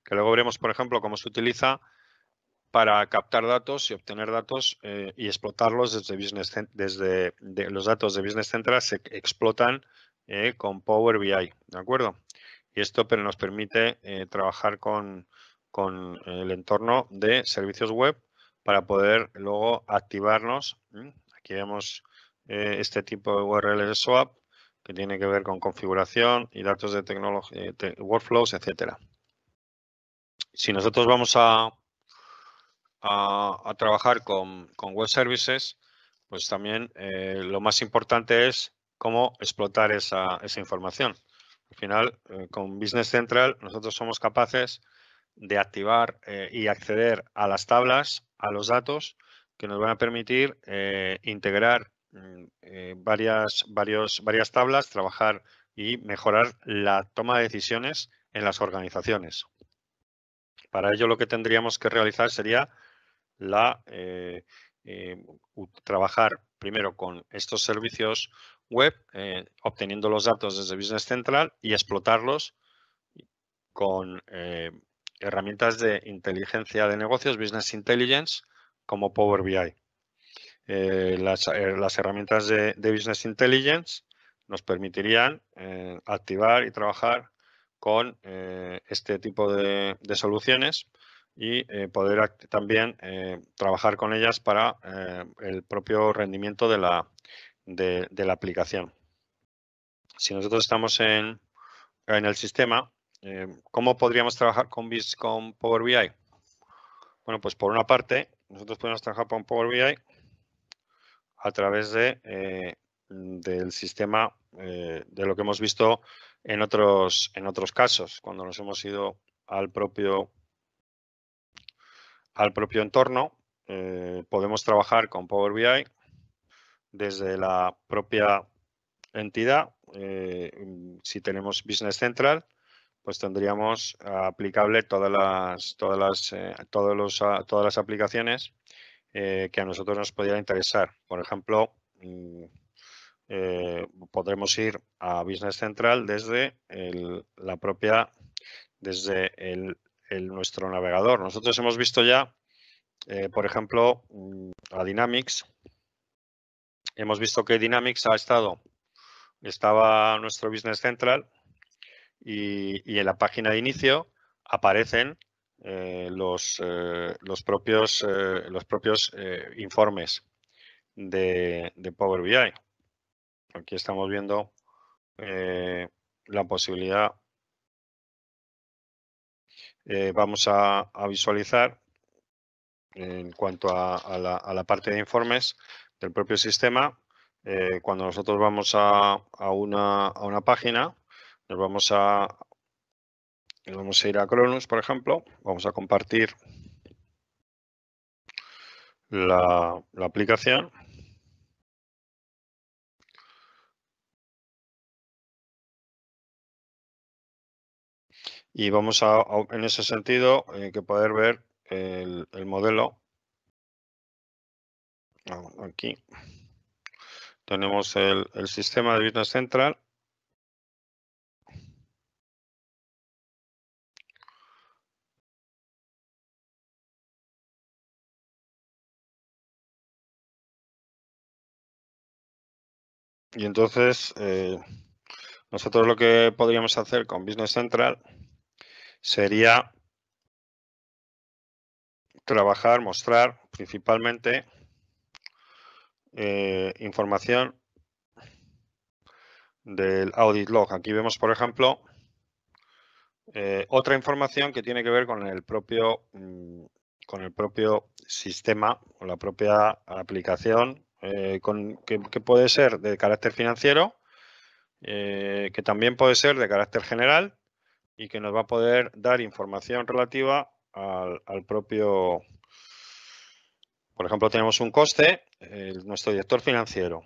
que luego veremos, por ejemplo, cómo se utiliza para captar datos y obtener datos y explotarlos desde los datos de Business Central se explotan con Power BI, ¿de acuerdo? Y esto nos permite trabajar con el entorno de servicios web para poder luego activarnos. Aquí vemos este tipo de URL de SOAP que tiene que ver con configuración y datos de tecnología, workflows, etcétera. Si nosotros vamos a trabajar con web services, pues también lo más importante es cómo explotar esa información. Al final, con Business Central, nosotros somos capaces de activar y acceder a las tablas, a los datos, que nos van a permitir integrar varias tablas, trabajar y mejorar la toma de decisiones en las organizaciones. Para ello, lo que tendríamos que realizar sería trabajar primero con estos servicios web, obteniendo los datos desde Business Central y explotarlos con herramientas de inteligencia de negocios, Business Intelligence, como Power BI. Las herramientas de Business Intelligence nos permitirían activar y trabajar con este tipo de soluciones y poder también trabajar con ellas para el propio rendimiento de la aplicación. Si nosotros estamos en el sistema, ¿cómo podríamos trabajar con Power BI? Bueno, pues por una parte, nosotros podemos trabajar con Power BI a través del sistema de lo que hemos visto en otros casos, cuando nos hemos ido al propio entorno. Podemos trabajar con Power BI desde la propia entidad. Si tenemos Business Central, pues tendríamos aplicable todas las aplicaciones que a nosotros nos podría interesar. Por ejemplo, podremos ir a Business Central desde nuestro navegador. Nosotros hemos visto ya, por ejemplo, a Dynamics. Hemos visto que Dynamics estaba nuestro Business Central y en la página de inicio aparecen los propios informes de Power BI. Aquí estamos viendo la posibilidad. Vamos a visualizar en cuanto a la parte de informes del propio sistema. Cuando nosotros vamos a una página, nos vamos a ir a Cronus, por ejemplo. Vamos a compartir la aplicación. Y vamos en ese sentido, que poder ver el modelo. Aquí tenemos el sistema de Business Central. Y entonces, nosotros lo que podríamos hacer con Business Central sería trabajar, mostrar principalmente información del audit log. Aquí vemos, por ejemplo, otra información que tiene que ver con el propio sistema, con la propia aplicación, que puede ser de carácter financiero, que también puede ser de carácter general y que nos va a poder dar información relativa al propio Por ejemplo, tenemos un coste, nuestro director financiero.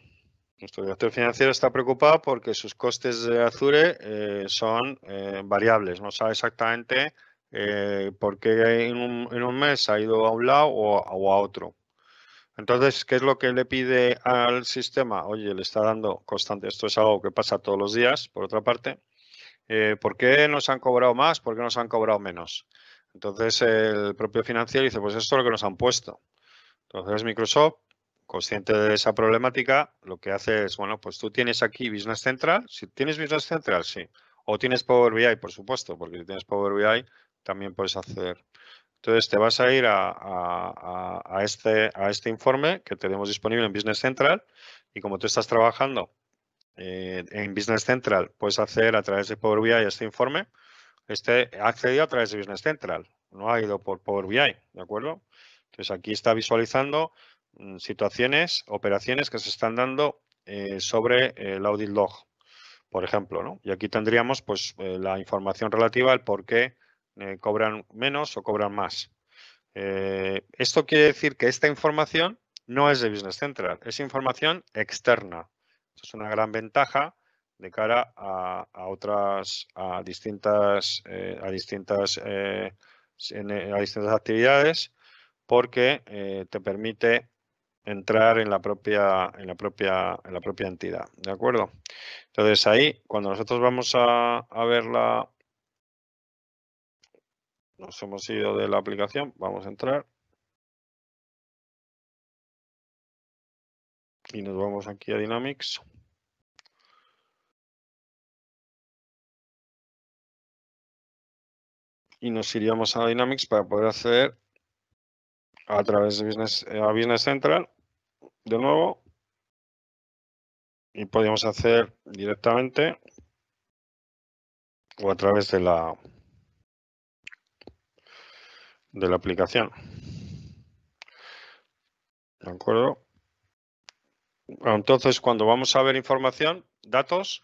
Nuestro director financiero está preocupado porque sus costes de Azure son variables. No sabe exactamente por qué en un mes ha ido a un lado o a otro. Entonces, ¿qué es lo que le pide al sistema? Oye, le está dando constante. Esto es algo que pasa todos los días, por otra parte. ¿Por qué nos han cobrado más? ¿Por qué nos han cobrado menos? Entonces, el propio financiero dice, pues esto es lo que nos han puesto. Entonces, Microsoft, consciente de esa problemática, lo que hace es, bueno, pues tú tienes aquí Business Central. Si tienes Business Central, sí. O tienes Power BI, por supuesto, porque si tienes Power BI, también puedes acceder. Entonces, te vas a ir a este informe que tenemos disponible en Business Central y como tú estás trabajando en Business Central, puedes acceder a través de Power BI a este informe. Ha accedido a través de Business Central, no ha ido por Power BI, ¿de acuerdo? Entonces, aquí está visualizando situaciones, operaciones que se están dando sobre el audit log, por ejemplo, ¿no? Y aquí tendríamos pues la información relativa al por qué cobran menos o cobran más. Esto quiere decir que esta información no es de Business Central, es información externa. Esto es una gran ventaja de cara a distintas actividades, porque te permite entrar en la propia entidad, ¿de acuerdo? Entonces ahí, cuando nosotros vamos a verla, nos hemos ido de la aplicación, vamos a entrar. Y nos vamos aquí a Dynamics. Y nos iríamos a Dynamics para poder acceder a través de Business Central de nuevo. Y podríamos hacer directamente o a través de la aplicación. ¿De acuerdo? Entonces, cuando vamos a ver información, datos,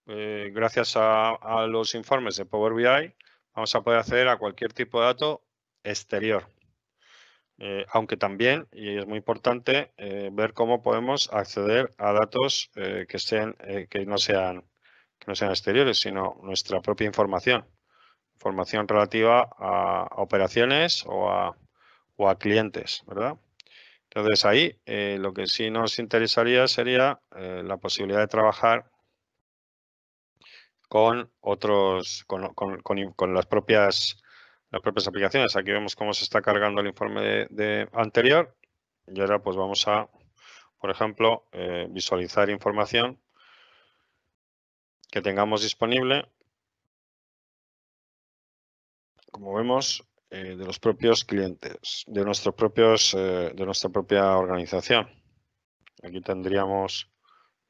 gracias a los informes de Power BI, vamos a poder acceder a cualquier tipo de dato exterior. Aunque también, y es muy importante, ver cómo podemos acceder a datos que no sean exteriores, sino nuestra propia información relativa a operaciones o a clientes, ¿verdad? Entonces ahí lo que sí nos interesaría sería la posibilidad de trabajar con las propias aplicaciones. Aquí vemos cómo se está cargando el informe de anterior y ahora pues vamos a, por ejemplo, visualizar información que tengamos disponible, como vemos, de los propios clientes, de nuestra propia organización. Aquí tendríamos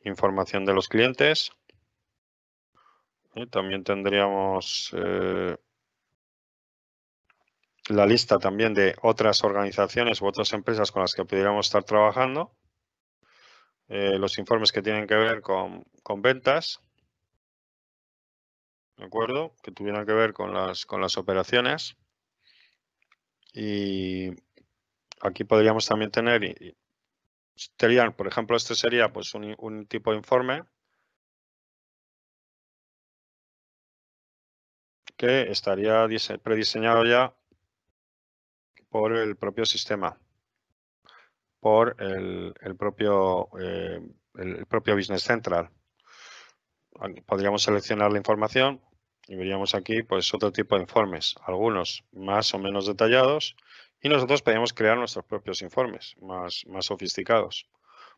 información de los clientes y también tendríamos la lista también de otras organizaciones u otras empresas con las que pudiéramos estar trabajando, los informes que tienen que ver con ventas, ¿de acuerdo? Que tuvieran que ver con las operaciones. Y aquí podríamos también tener, por ejemplo, este sería pues un tipo de informe que estaría prediseñado ya por el propio sistema, por el propio Business Central. Podríamos seleccionar la información y veríamos aquí pues otro tipo de informes, algunos más o menos detallados, y nosotros podríamos crear nuestros propios informes más sofisticados.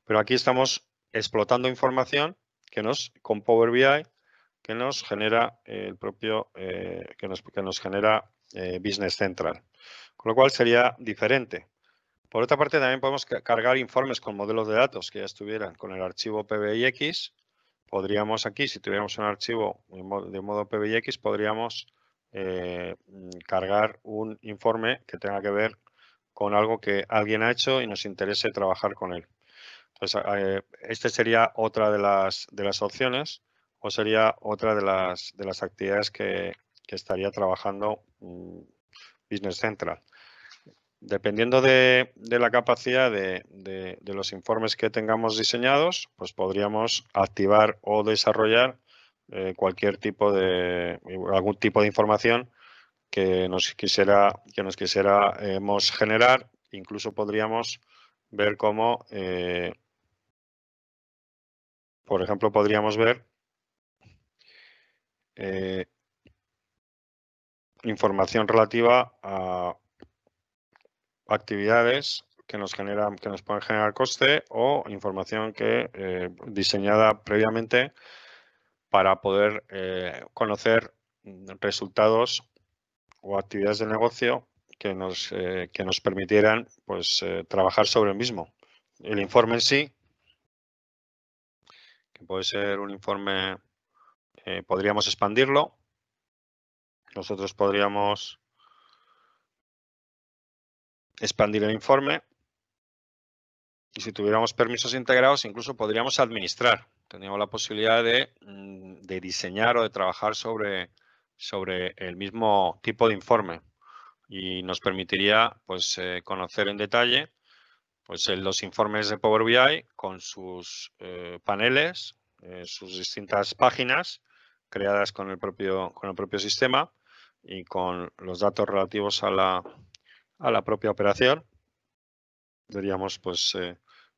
Pero aquí estamos explotando información con Power BI que nos genera que nos genera Business Central, con lo cual sería diferente. Por otra parte, también podemos cargar informes con modelos de datos que ya estuvieran con el archivo PBIX. Podríamos aquí, si tuviéramos un archivo de modo PBIX, podríamos cargar un informe que tenga que ver con algo que alguien ha hecho y nos interese trabajar con él. Entonces, este sería otra de las opciones o sería otra de las actividades que estaría trabajando Business Central. Dependiendo de la capacidad de los informes que tengamos diseñados, pues podríamos activar o desarrollar algún tipo de información que nos quisiéramos generar. Incluso podríamos ver cómo, por ejemplo, podríamos ver información relativa a actividades que nos pueden generar coste, o información diseñada previamente para poder conocer resultados o actividades de negocio que nos permitieran, pues, trabajar sobre el mismo. El informe en sí, que puede ser un informe, podríamos expandirlo. Nosotros podríamos expandir el informe, y si tuviéramos permisos integrados, incluso podríamos administrar. Tendríamos la posibilidad de diseñar o de trabajar sobre el mismo tipo de informe, y nos permitiría, pues, conocer en detalle, pues, los informes de Power BI con sus paneles, sus distintas páginas creadas con el propio sistema, y con los datos relativos a la propia operación. Veríamos, pues,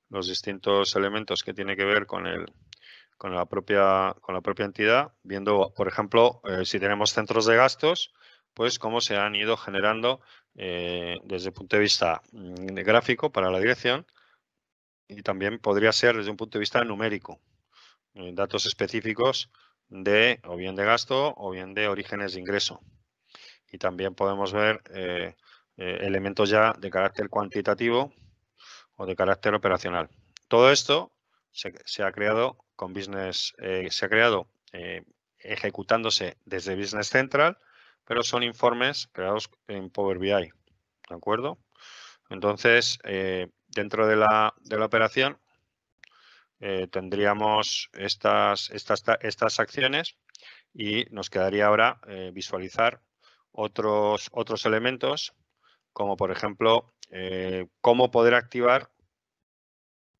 los distintos elementos que tiene que ver con la propia entidad, viendo, por ejemplo, si tenemos centros de gastos, pues cómo se han ido generando desde el punto de vista gráfico para la dirección, y también podría ser desde un punto de vista numérico, datos específicos o bien de gasto o bien de orígenes de ingreso. Y también podemos ver elementos ya de carácter cuantitativo o de carácter operacional. Todo esto se ha creado con ejecutándose desde Business Central, pero son informes creados en Power BI, ¿de acuerdo? Entonces, dentro de la operación, tendríamos estas acciones, y nos quedaría ahora visualizar otros elementos, como por ejemplo, cómo poder activar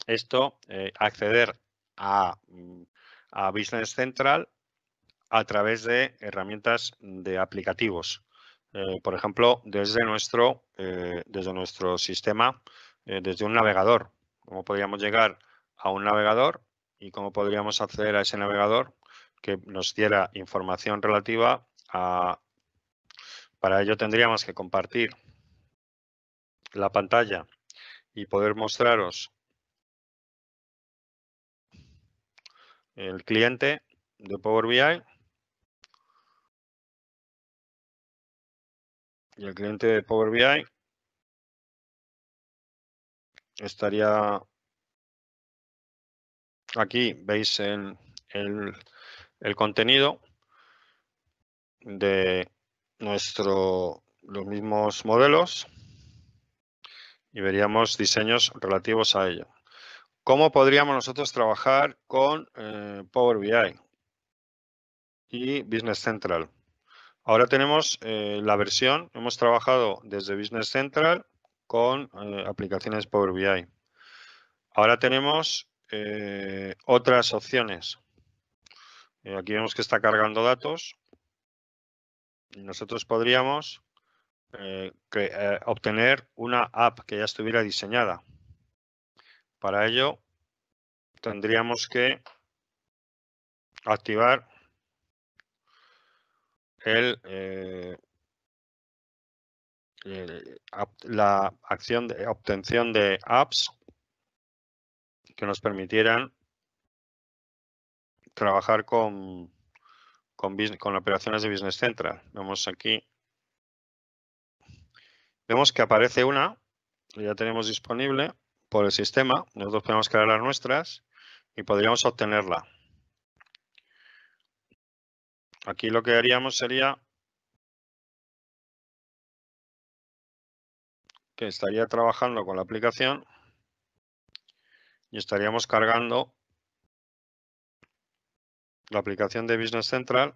esto, acceder a Business Central a través de herramientas de aplicativos. Por ejemplo, desde nuestro sistema, desde un navegador. ¿Cómo podríamos llegar a un navegador y cómo podríamos acceder a ese navegador que nos diera información relativa a... Para ello tendríamos que compartir la pantalla y poder mostraros el cliente de Power BI. Y el cliente de Power BI estaría aquí. Veis el contenido de los mismos modelos, y veríamos diseños relativos a ello. ¿Cómo podríamos nosotros trabajar con Power BI y Business Central? Ahora tenemos la versión, hemos trabajado desde Business Central con aplicaciones Power BI. Ahora tenemos otras opciones. Aquí vemos que está cargando datos, y nosotros podríamos obtener una app que ya estuviera diseñada. Para ello tendríamos que activar la acción de obtención de apps que nos permitieran trabajar con operaciones de Business Central. Vemos aquí, vemos que aparece una que ya tenemos disponible por el sistema. Nosotros podemos crear las nuestras y podríamos obtenerla. Aquí lo que haríamos sería que estaría trabajando con la aplicación y estaríamos cargando la aplicación de Business Central.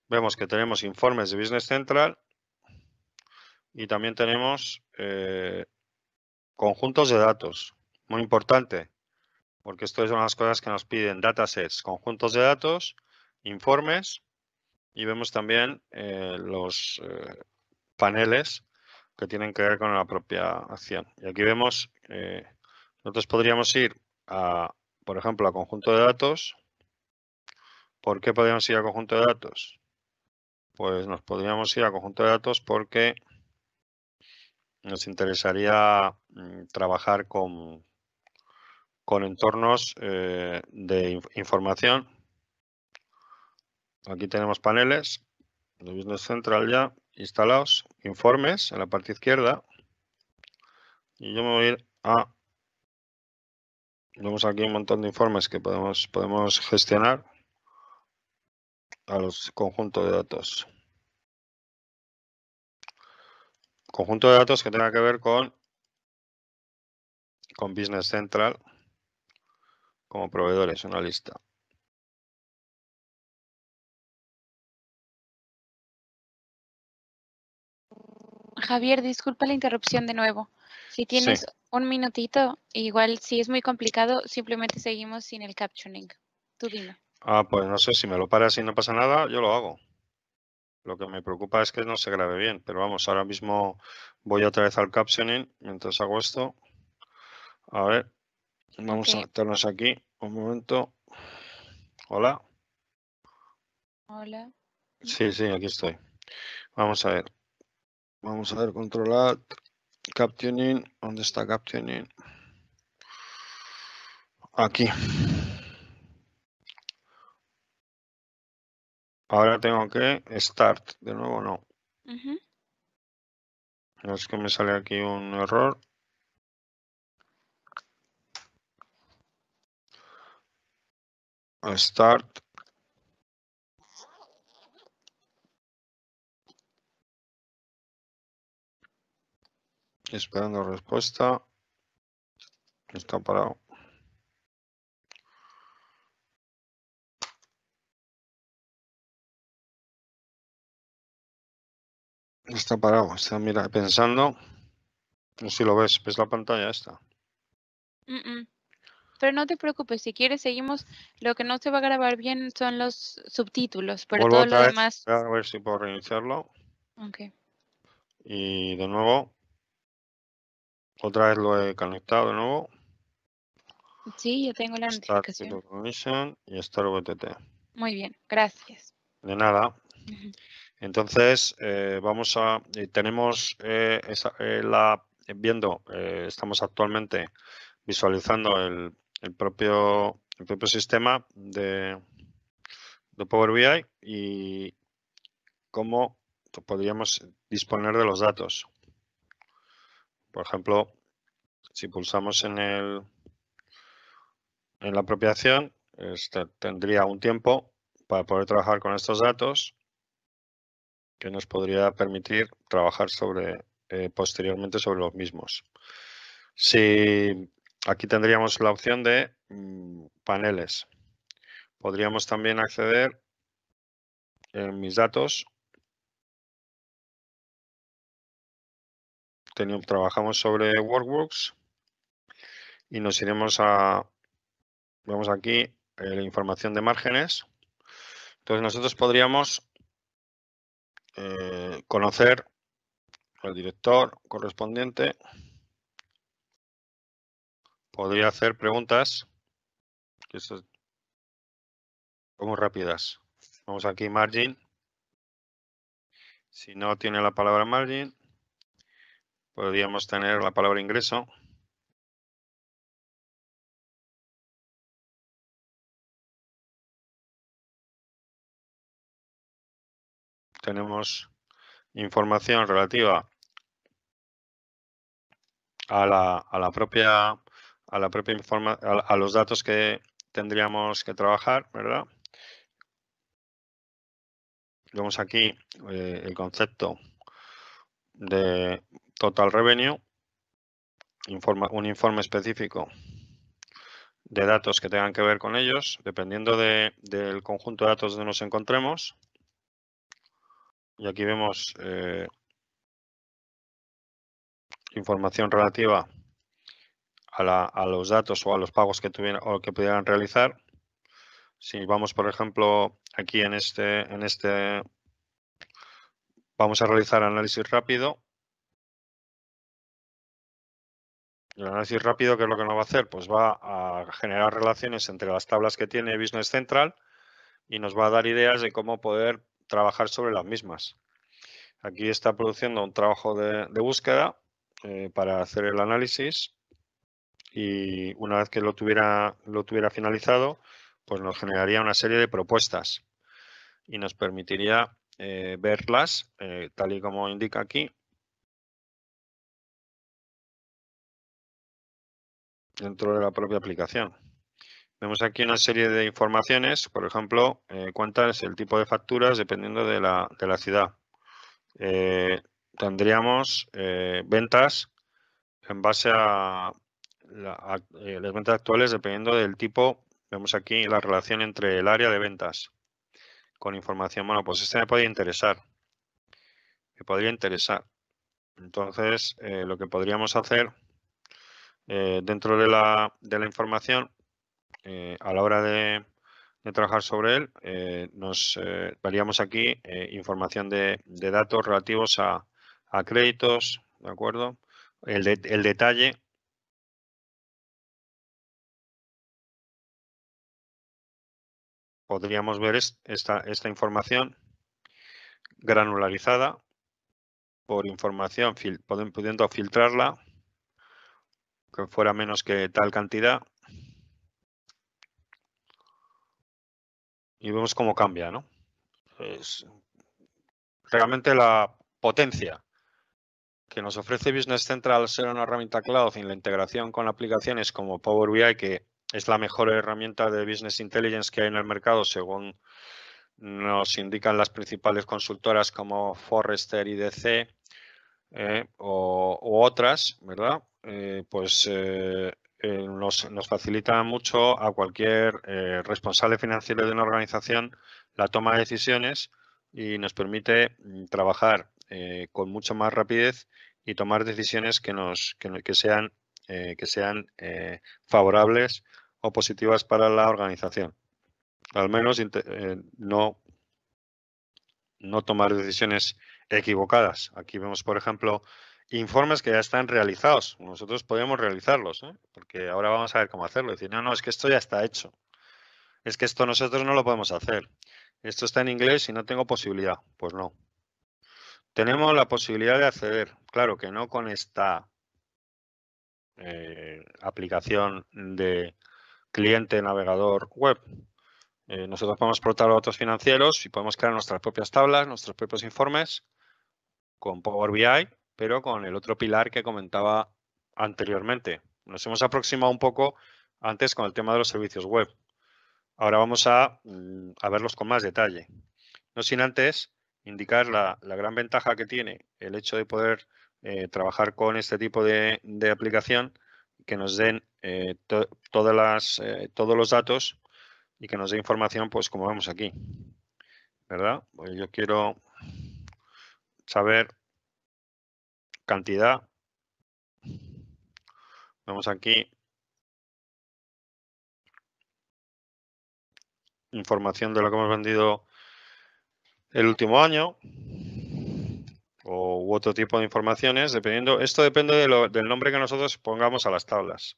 Vemos que tenemos informes de Business Central, Y también tenemos conjuntos de datos. Muy importante, porque esto es una de las cosas que nos piden datasets, conjuntos de datos, informes, y vemos también los paneles que tienen que ver con la propia acción. Y aquí vemos, nosotros podríamos ir a, por ejemplo, a conjunto de datos. ¿Por qué podríamos ir a conjunto de datos? Pues nos podríamos ir a conjunto de datos porque nos interesaría trabajar con entornos de información. Aquí tenemos paneles de Business Central ya instalados, informes en la parte izquierda. Y yo me voy a ir a... Vemos aquí un montón de informes que podemos gestionar a los conjuntos de datos. Conjunto de datos que tenga que ver con Business Central como proveedores, una lista. Javier, disculpa la interrupción de nuevo. Si tienes Sí. un minutito, igual si es muy complicado, simplemente seguimos sin el captioning. Tú dime. Pues no sé, si me lo paras y no pasa nada, yo lo hago. Lo que me preocupa es que no se grabe bien, pero vamos, ahora mismo voy otra vez al captioning mientras hago esto. A ver, vamos a meternos aquí un momento. Hola. Hola. Sí, aquí estoy. Vamos a ver. Controlar. Captioning. ¿Dónde está captioning? Aquí. Ahora tengo que start. De nuevo no. Es que me sale aquí un error. Start. Esperando respuesta. Está parado. Está parado. Está mira, pensando. No sé si lo ves. ¿Ves la pantalla esta? Pero no te preocupes, si quieres seguimos. Lo que no se va a grabar bien son los subtítulos, pero Vuelvo todo lo otra vez. demás. A ver si puedo reiniciarlo. Okay. Y de nuevo. Otra vez lo he conectado de nuevo. Sí, yo tengo la Start notificación. Recognition y Start VTT. Muy bien, gracias. De nada. Entonces, tenemos estamos actualmente visualizando el propio sistema de Power BI y cómo podríamos disponer de los datos. Por ejemplo, si pulsamos en la propia acción, tendría un tiempo para poder trabajar con estos datos que nos podría permitir trabajar posteriormente sobre los mismos. Aquí tendríamos la opción de paneles. Podríamos también acceder en mis datos. Trabajamos sobre Workbooks y nos iremos vemos aquí la información de márgenes. Entonces nosotros podríamos conocer al director correspondiente. Podría hacer preguntas que son muy rápidas. Vamos aquí, margin. Si no tiene la palabra margin, podríamos tener la palabra ingreso. Tenemos información relativa a los datos que tendríamos que trabajar, ¿verdad? Vemos aquí el concepto de total revenue, un informe específico de datos que tengan que ver con ellos, dependiendo del conjunto de datos donde nos encontremos. Y aquí vemos información relativa a los datos o a los pagos que tuvieran o que pudieran realizar. Si vamos, por ejemplo, aquí en este, vamos a realizar análisis rápido. El análisis rápido, ¿qué es lo que nos va a hacer? Pues va a generar relaciones entre las tablas que tiene Business Central y nos va a dar ideas de cómo poder trabajar sobre las mismas. Aquí está produciendo un trabajo de búsqueda para hacer el análisis y una vez que lo tuviera finalizado, pues nos generaría una serie de propuestas y nos permitiría verlas tal y como indica aquí. Dentro de la propia aplicación. Vemos aquí una serie de informaciones, por ejemplo, cuánto es el tipo de facturas dependiendo de la ciudad. Tendríamos ventas en base a las ventas actuales dependiendo del tipo. Vemos aquí la relación entre el área de ventas con información. Bueno, pues este me podría interesar. Entonces, lo que podríamos hacer dentro de la información a la hora de trabajar sobre él, nos veríamos aquí información de datos relativos a créditos, ¿de acuerdo? El detalle. Podríamos ver esta información granularizada por información, pudiendo filtrarla, que fuera menos que tal cantidad. Y vemos cómo cambia, ¿no? Es realmente la potencia que nos ofrece Business Central al ser una herramienta cloud y la integración con aplicaciones como Power BI, que es la mejor herramienta de Business Intelligence que hay en el mercado, según nos indican las principales consultoras como Forrester, IDC u otras, ¿verdad? Nos facilita mucho a cualquier responsable financiero de una organización la toma de decisiones y nos permite trabajar con mucha más rapidez y tomar decisiones que sean favorables o positivas para la organización. Al menos no tomar decisiones equivocadas. Aquí vemos, por ejemplo, informes que ya están realizados. Nosotros podemos realizarlos, porque ahora vamos a ver cómo hacerlo. Decir, no, es que esto ya está hecho. Es que esto nosotros no lo podemos hacer. Esto está en inglés y no tengo posibilidad. Pues no. Tenemos la posibilidad de acceder. Claro que no con esta aplicación de cliente navegador web. Nosotros podemos explotar datos financieros y podemos crear nuestras propias tablas, nuestros propios informes con Power BI, pero con el otro pilar que comentaba anteriormente. Nos hemos aproximado un poco antes con el tema de los servicios web. Ahora vamos a verlos con más detalle. No sin antes indicar la gran ventaja que tiene el hecho de poder trabajar con este tipo de aplicación, que nos den todos los datos y que nos dé información, pues como vemos aquí, ¿verdad? Pues yo quiero saber cantidad. Vemos aquí información de lo que hemos vendido el último año u otro tipo de informaciones, dependiendo. Esto depende del nombre que nosotros pongamos a las tablas.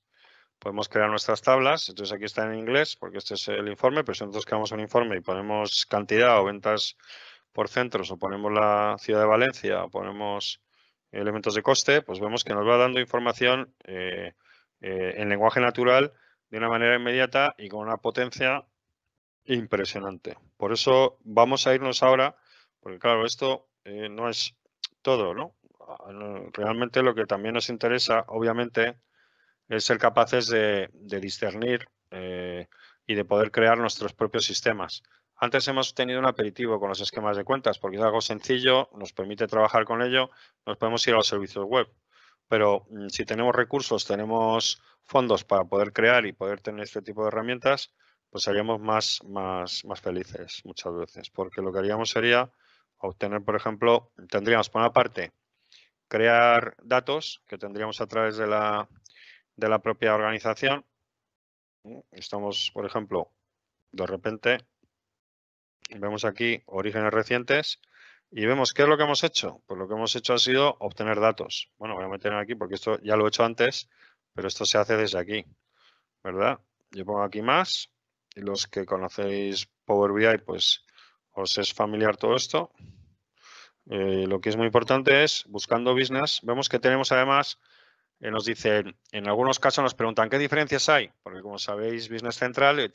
Podemos crear nuestras tablas, entonces aquí está en inglés porque este es el informe, pero si nosotros creamos un informe y ponemos cantidad o ventas por centros o ponemos la ciudad de Valencia o ponemos elementos de coste, pues vemos que nos va dando información en lenguaje natural de una manera inmediata y con una potencia impresionante. Por eso vamos a irnos ahora, porque claro, esto no es todo, ¿no? Realmente lo que también nos interesa, obviamente, es ser capaces de discernir y de poder crear nuestros propios sistemas. Antes hemos tenido un aperitivo con los esquemas de cuentas porque es algo sencillo, nos permite trabajar con ello, nos podemos ir a los servicios web. Pero si tenemos recursos, tenemos fondos para poder crear y poder tener este tipo de herramientas, pues seríamos más felices muchas veces. Porque lo que haríamos sería obtener, por ejemplo, tendríamos por una parte crear datos que tendríamos a través de la propia organización. Estamos, por ejemplo, de repente vemos aquí orígenes recientes y vemos qué es lo que hemos hecho. Pues lo que hemos hecho ha sido obtener datos. Bueno, voy a meter aquí porque esto ya lo he hecho antes, pero esto se hace desde aquí, ¿verdad? Yo pongo aquí más y los que conocéis Power BI, pues os es familiar todo esto. Lo que es muy importante es, buscando business, vemos que tenemos además, nos dicen, en algunos casos nos preguntan qué diferencias hay, porque como sabéis, Business Central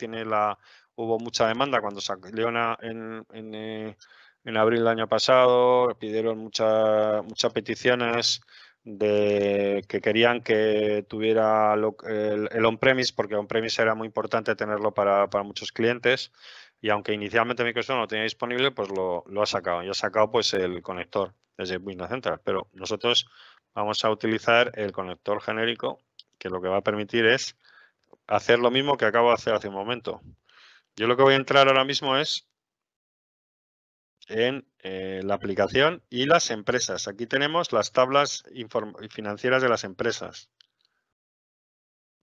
hubo mucha demanda cuando salió en abril del año pasado, pidieron muchas peticiones de que querían que tuviera el on-premise, porque on-premise era muy importante tenerlo para muchos clientes. Y aunque inicialmente Microsoft no lo tenía disponible, pues lo ha sacado. Y ha sacado pues el conector desde Business Central. Pero nosotros vamos a utilizar el conector genérico, que lo que va a permitir es hacer lo mismo que acabo de hacer hace un momento. Yo lo que voy a entrar ahora mismo es en la aplicación y las empresas. Aquí tenemos las tablas financieras de las empresas.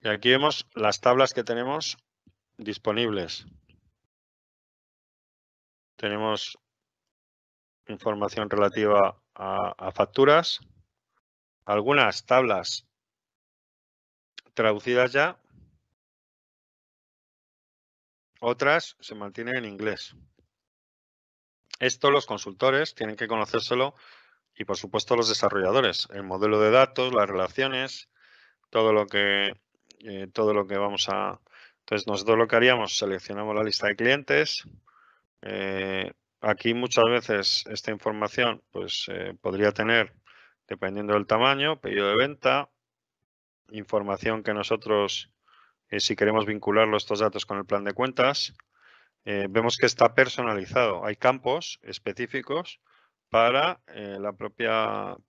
Y aquí vemos las tablas que tenemos disponibles. Tenemos información relativa a facturas, algunas tablas traducidas ya, otras se mantienen en inglés. Esto los consultores tienen que conocérselo y, por supuesto, los desarrolladores. El modelo de datos, las relaciones, todo lo que vamos a... Entonces, nosotros lo que haríamos, seleccionamos la lista de clientes. Aquí muchas veces esta información pues podría tener, dependiendo del tamaño, pedido de venta, información que nosotros, si queremos vincularlo estos datos con el plan de cuentas, vemos que está personalizado. Hay campos específicos para el propio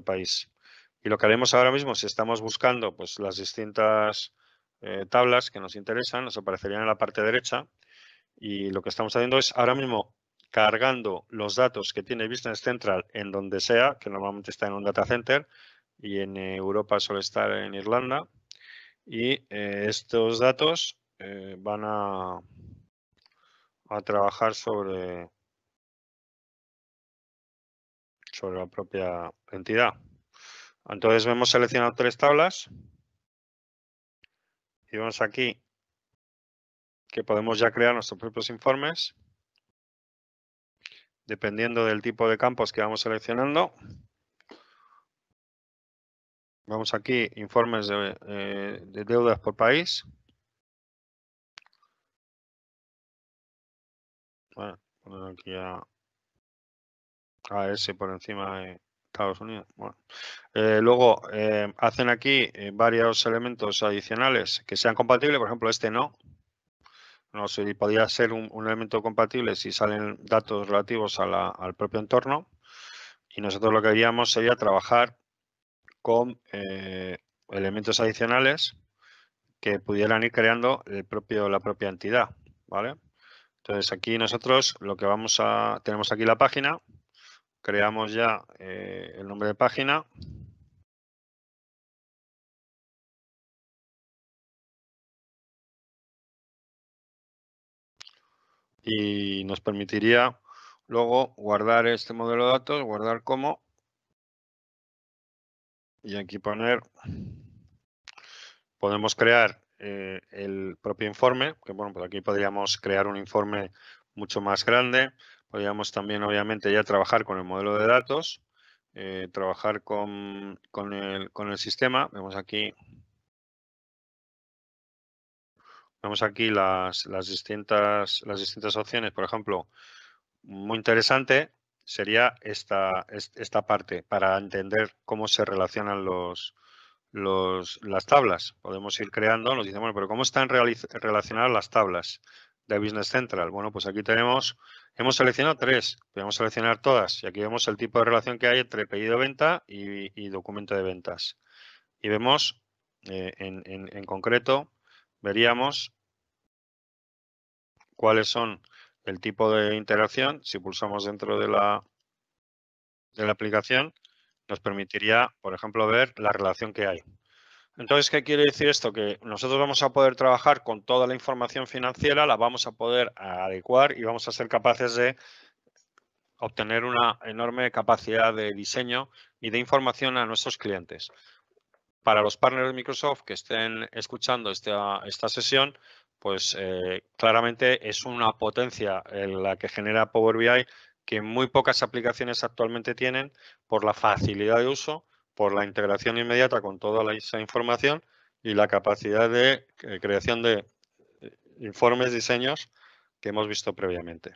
país. Y lo que haremos ahora mismo, si estamos buscando pues las distintas tablas que nos interesan, nos aparecerían en la parte derecha. Y lo que estamos haciendo es ahora mismo cargando los datos que tiene Business Central en donde sea, que normalmente está en un data center, y en Europa suele estar en Irlanda. Y estos datos van a trabajar sobre la propia entidad. Entonces hemos seleccionado 3 tablas y vemos aquí que podemos ya crear nuestros propios informes dependiendo del tipo de campos que vamos seleccionando. Vamos aquí, informes de deudas por país. Bueno, poner aquí a AS por encima de Estados Unidos. Bueno. Luego hacen aquí varios elementos adicionales que sean compatibles. Por ejemplo, este no. No sé, podría ser un elemento compatible si salen datos relativos al propio entorno. Y nosotros lo que haríamos sería trabajar con elementos adicionales que pudieran ir creando la propia entidad, ¿vale? Entonces aquí nosotros lo que tenemos aquí la página, creamos ya el nombre de página. Y nos permitiría luego guardar este modelo de datos, guardar como, y aquí podemos crear el propio informe, que bueno, pues aquí podríamos crear un informe mucho más grande. Podríamos también, obviamente, ya trabajar con el modelo de datos, trabajar con el sistema. Vemos aquí las distintas opciones. Por ejemplo, muy interesante sería esta parte para entender cómo se relacionan las tablas. Podemos ir creando, nos dicen, bueno, pero ¿cómo están relacionadas las tablas de Business Central? Bueno, pues aquí hemos seleccionado 3, podemos seleccionar todas y aquí vemos el tipo de relación que hay entre pedido de venta y documento de ventas. Y vemos, en concreto, veríamos cuáles son el tipo de interacción, si pulsamos dentro de la aplicación, nos permitiría, por ejemplo, ver la relación que hay. Entonces, ¿qué quiere decir esto? Que nosotros vamos a poder trabajar con toda la información financiera, la vamos a poder adecuar y vamos a ser capaces de obtener una enorme capacidad de diseño y de información a nuestros clientes. Para los partners de Microsoft que estén escuchando esta sesión, pues claramente es una potencia la que genera Power BI que muy pocas aplicaciones actualmente tienen por la facilidad de uso, por la integración inmediata con toda esa información y la capacidad de creación de informes, diseños que hemos visto previamente.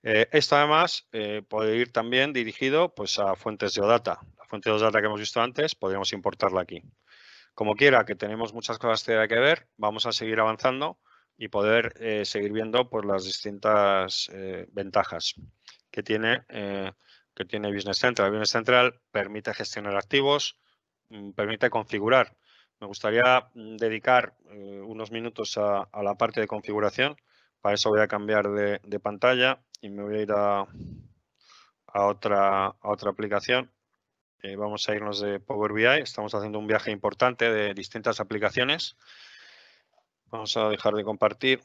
Esto además puede ir también dirigido pues, a fuentes de OData. La fuente de OData que hemos visto antes podríamos importarla aquí. Como quiera, que tenemos muchas cosas que ver, vamos a seguir avanzando y poder seguir viendo pues, las distintas ventajas que tiene Business Central. Business Central permite gestionar activos, permite configurar. Me gustaría dedicar unos minutos a la parte de configuración. Para eso voy a cambiar de pantalla y me voy a ir a otra aplicación. Vamos a irnos de Power BI. Estamos haciendo un viaje importante de distintas aplicaciones. Vamos a dejar de compartir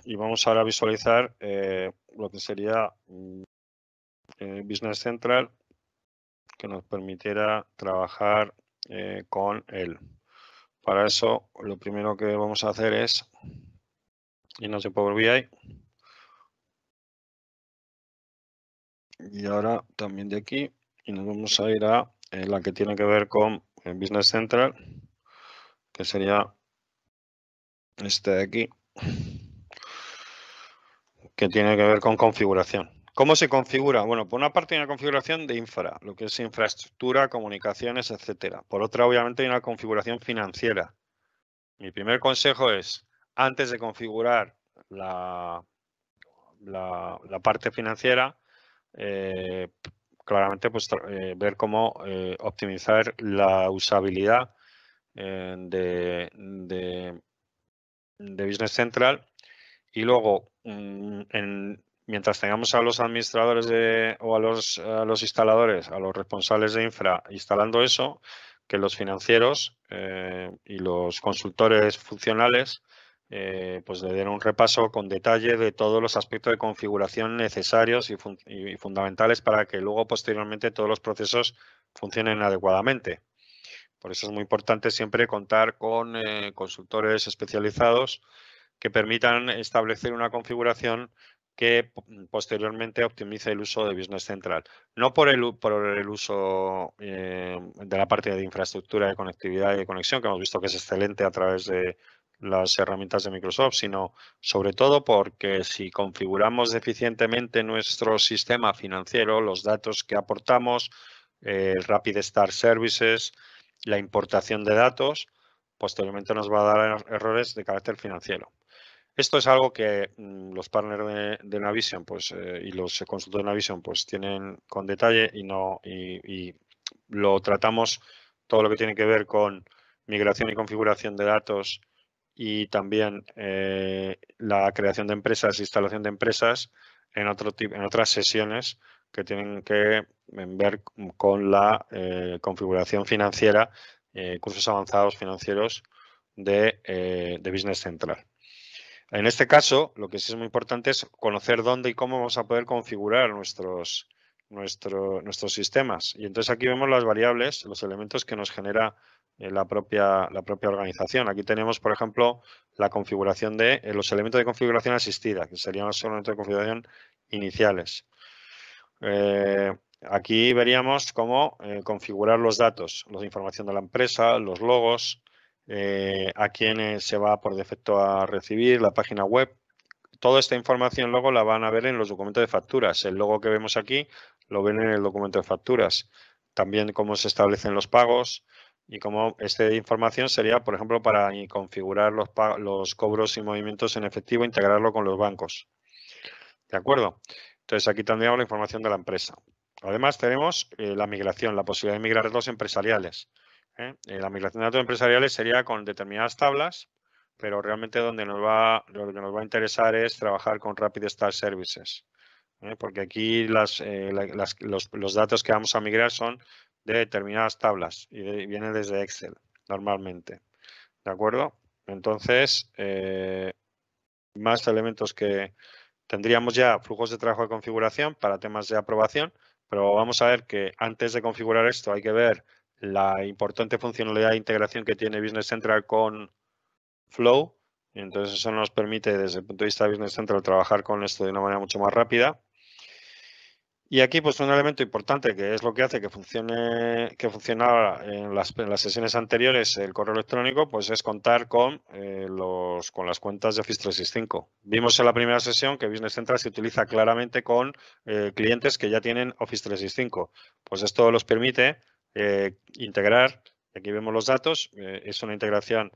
y vamos ahora a visualizar lo que sería Business Central, que nos permitiera trabajar con él. Para eso, lo primero que vamos a hacer es irnos de Power BI. Y ahora también de aquí. Y nos vamos a ir a la que tiene que ver con Business Central, que sería este de aquí, que tiene que ver con configuración. ¿Cómo se configura? Bueno, por una parte hay una configuración de infra, lo que es infraestructura, comunicaciones, etcétera. Por otra, obviamente, hay una configuración financiera. Mi primer consejo es, antes de configurar la parte financiera, claramente pues, ver cómo optimizar la usabilidad de Business Central y luego, mientras tengamos a los administradores o a los instaladores, a los responsables de infra instalando eso, que los financieros y los consultores funcionales pues le den un repaso con detalle de todos los aspectos de configuración necesarios y fundamentales para que luego posteriormente todos los procesos funcionen adecuadamente. Por eso es muy importante siempre contar con consultores especializados que permitan establecer una configuración que posteriormente optimice el uso de Business Central. No por el uso de la parte de infraestructura de conectividad y de conexión, que hemos visto que es excelente a través de las herramientas de Microsoft, sino sobre todo porque si configuramos deficientemente nuestro sistema financiero, los datos que aportamos, Rapid Start Services, la importación de datos, posteriormente nos va a dar errores de carácter financiero. Esto es algo que los partners de Navision pues, y los consultores de Navision pues, tienen con detalle y lo tratamos todo lo que tiene que ver con migración y configuración de datos y también la creación de empresas, instalación de empresas en otras sesiones que tienen que ver con la configuración financiera, cursos avanzados financieros de Business Central. En este caso, lo que sí es muy importante es conocer dónde y cómo vamos a poder configurar nuestros sistemas. Y entonces aquí vemos las variables, los elementos que nos genera la propia organización. Aquí tenemos, por ejemplo, la configuración de los elementos de configuración asistida, que serían los elementos de configuración iniciales. Aquí veríamos cómo configurar los datos, la información de la empresa, los logos, a quién se va por defecto a recibir, la página web. Toda esta información luego la van a ver en los documentos de facturas. El logo que vemos aquí lo ven en el documento de facturas. También cómo se establecen los pagos y cómo esta información sería, por ejemplo, para configurar los cobros y movimientos en efectivo, integrarlo con los bancos. ¿De acuerdo? Entonces aquí tendríamos la información de la empresa. Además tenemos la migración, la posibilidad de migrar datos empresariales. La migración de datos empresariales sería con determinadas tablas pero realmente lo que nos va a interesar es trabajar con Rapid Start Services, porque aquí los datos que vamos a migrar son de determinadas tablas y vienen desde Excel normalmente, ¿de acuerdo? Entonces, más elementos que tendríamos ya flujos de trabajo de configuración para temas de aprobación, pero vamos a ver que antes de configurar esto hay que ver la importante funcionalidad de integración que tiene Business Central con Flow. Y entonces eso nos permite desde el punto de vista de Business Central trabajar con esto de una manera mucho más rápida. Y aquí pues un elemento importante que es lo que hace que funcionaba en las sesiones anteriores el correo electrónico, pues es contar con las cuentas de Office 365. Vimos en la primera sesión que Business Central se utiliza claramente con clientes que ya tienen Office 365. Pues esto los permite integrar, aquí vemos los datos, es una integración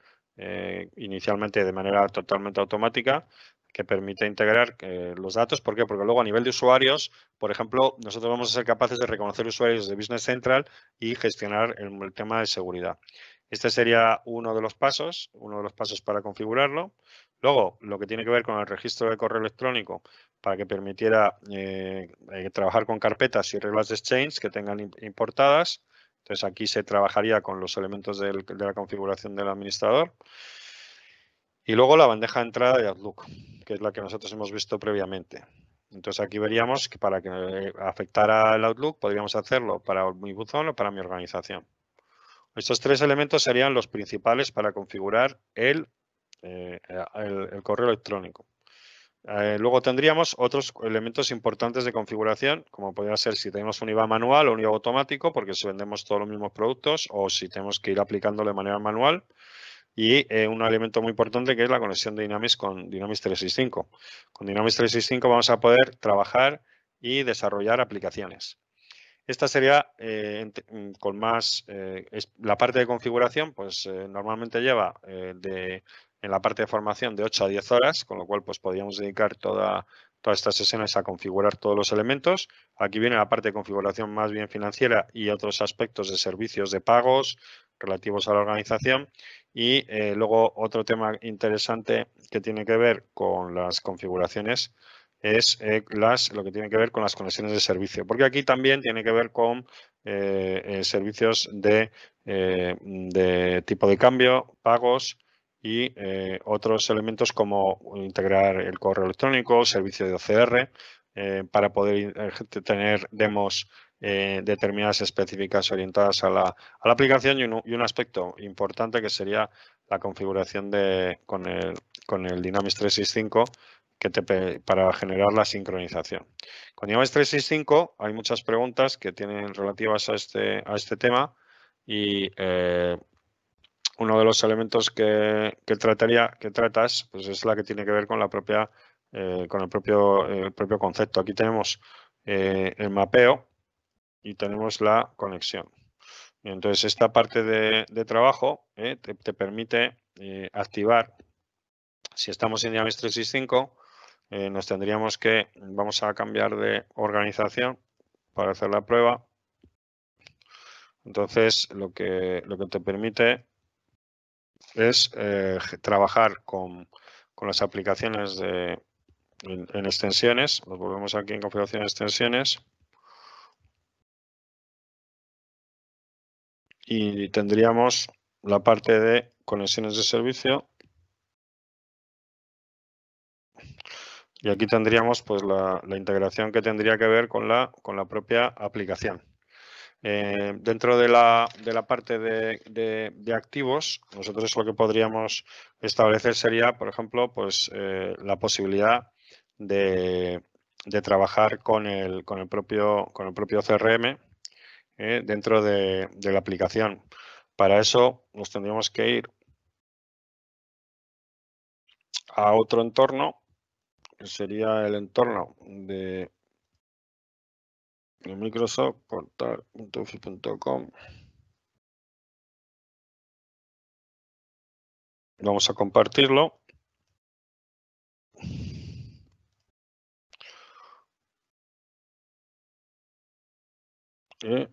inicialmente de manera totalmente automática que permite integrar los datos. ¿Por qué? Porque luego a nivel de usuarios, por ejemplo, nosotros vamos a ser capaces de reconocer usuarios de Business Central y gestionar el tema de seguridad. Este sería uno de los pasos para configurarlo. Luego, lo que tiene que ver con el registro de correo electrónico para que permitiera trabajar con carpetas y reglas de Exchange que tengan importadas. Entonces, aquí se trabajaría con los elementos de la configuración del administrador. Y luego la bandeja de entrada de Outlook, que es la que nosotros hemos visto previamente. Entonces aquí veríamos que para que afectara el Outlook podríamos hacerlo para mi buzón o para mi organización. Estos tres elementos serían los principales para configurar el correo electrónico. Luego tendríamos otros elementos importantes de configuración, como podría ser si tenemos un IVA manual o un IVA automático, porque si vendemos todos los mismos productos, o si tenemos que ir aplicándolo de manera manual. Y un elemento muy importante que es la conexión de Dynamics con Dynamics 365. Con Dynamics 365 vamos a poder trabajar y desarrollar aplicaciones. Esta sería con más, la parte de configuración, pues normalmente lleva en la parte de formación de 8 a 10 horas, con lo cual pues podríamos dedicar todas estas sesiones a configurar todos los elementos. Aquí viene la parte de configuración más bien financiera y otros aspectos de servicios de pagos relativos a la organización. Y luego otro tema interesante que tiene que ver con las configuraciones es lo que tiene que ver con las conexiones de servicio, porque aquí también tiene que ver con servicios de tipo de cambio, pagos y otros elementos como integrar el correo electrónico, servicio de OCR, para poder tener demos determinadas específicas orientadas a la aplicación y un aspecto importante que sería la configuración con el Dynamics 365 para generar la sincronización. Con Dynamics 365 hay muchas preguntas que tienen relativas a este tema y uno de los elementos que tratas pues es la que tiene que ver con la propia con el propio concepto. Aquí tenemos el mapeo y tenemos la conexión. Entonces, esta parte de trabajo te permite activar, si estamos en Dynamics 365, nos tendríamos vamos a cambiar de organización para hacer la prueba. Entonces, lo que te permite es trabajar con las aplicaciones en extensiones. Nos volvemos aquí en configuración de extensiones. Y tendríamos la parte de conexiones de servicio. Y aquí tendríamos pues la integración que tendría que ver con la propia aplicación. Dentro de la parte de activos, nosotros lo que podríamos establecer sería, por ejemplo, pues la posibilidad de trabajar con el propio CRM dentro de la aplicación. Para eso nos tendríamos que ir a otro entorno, que sería el entorno de Microsoft, portal.office.com. Vamos a compartirlo.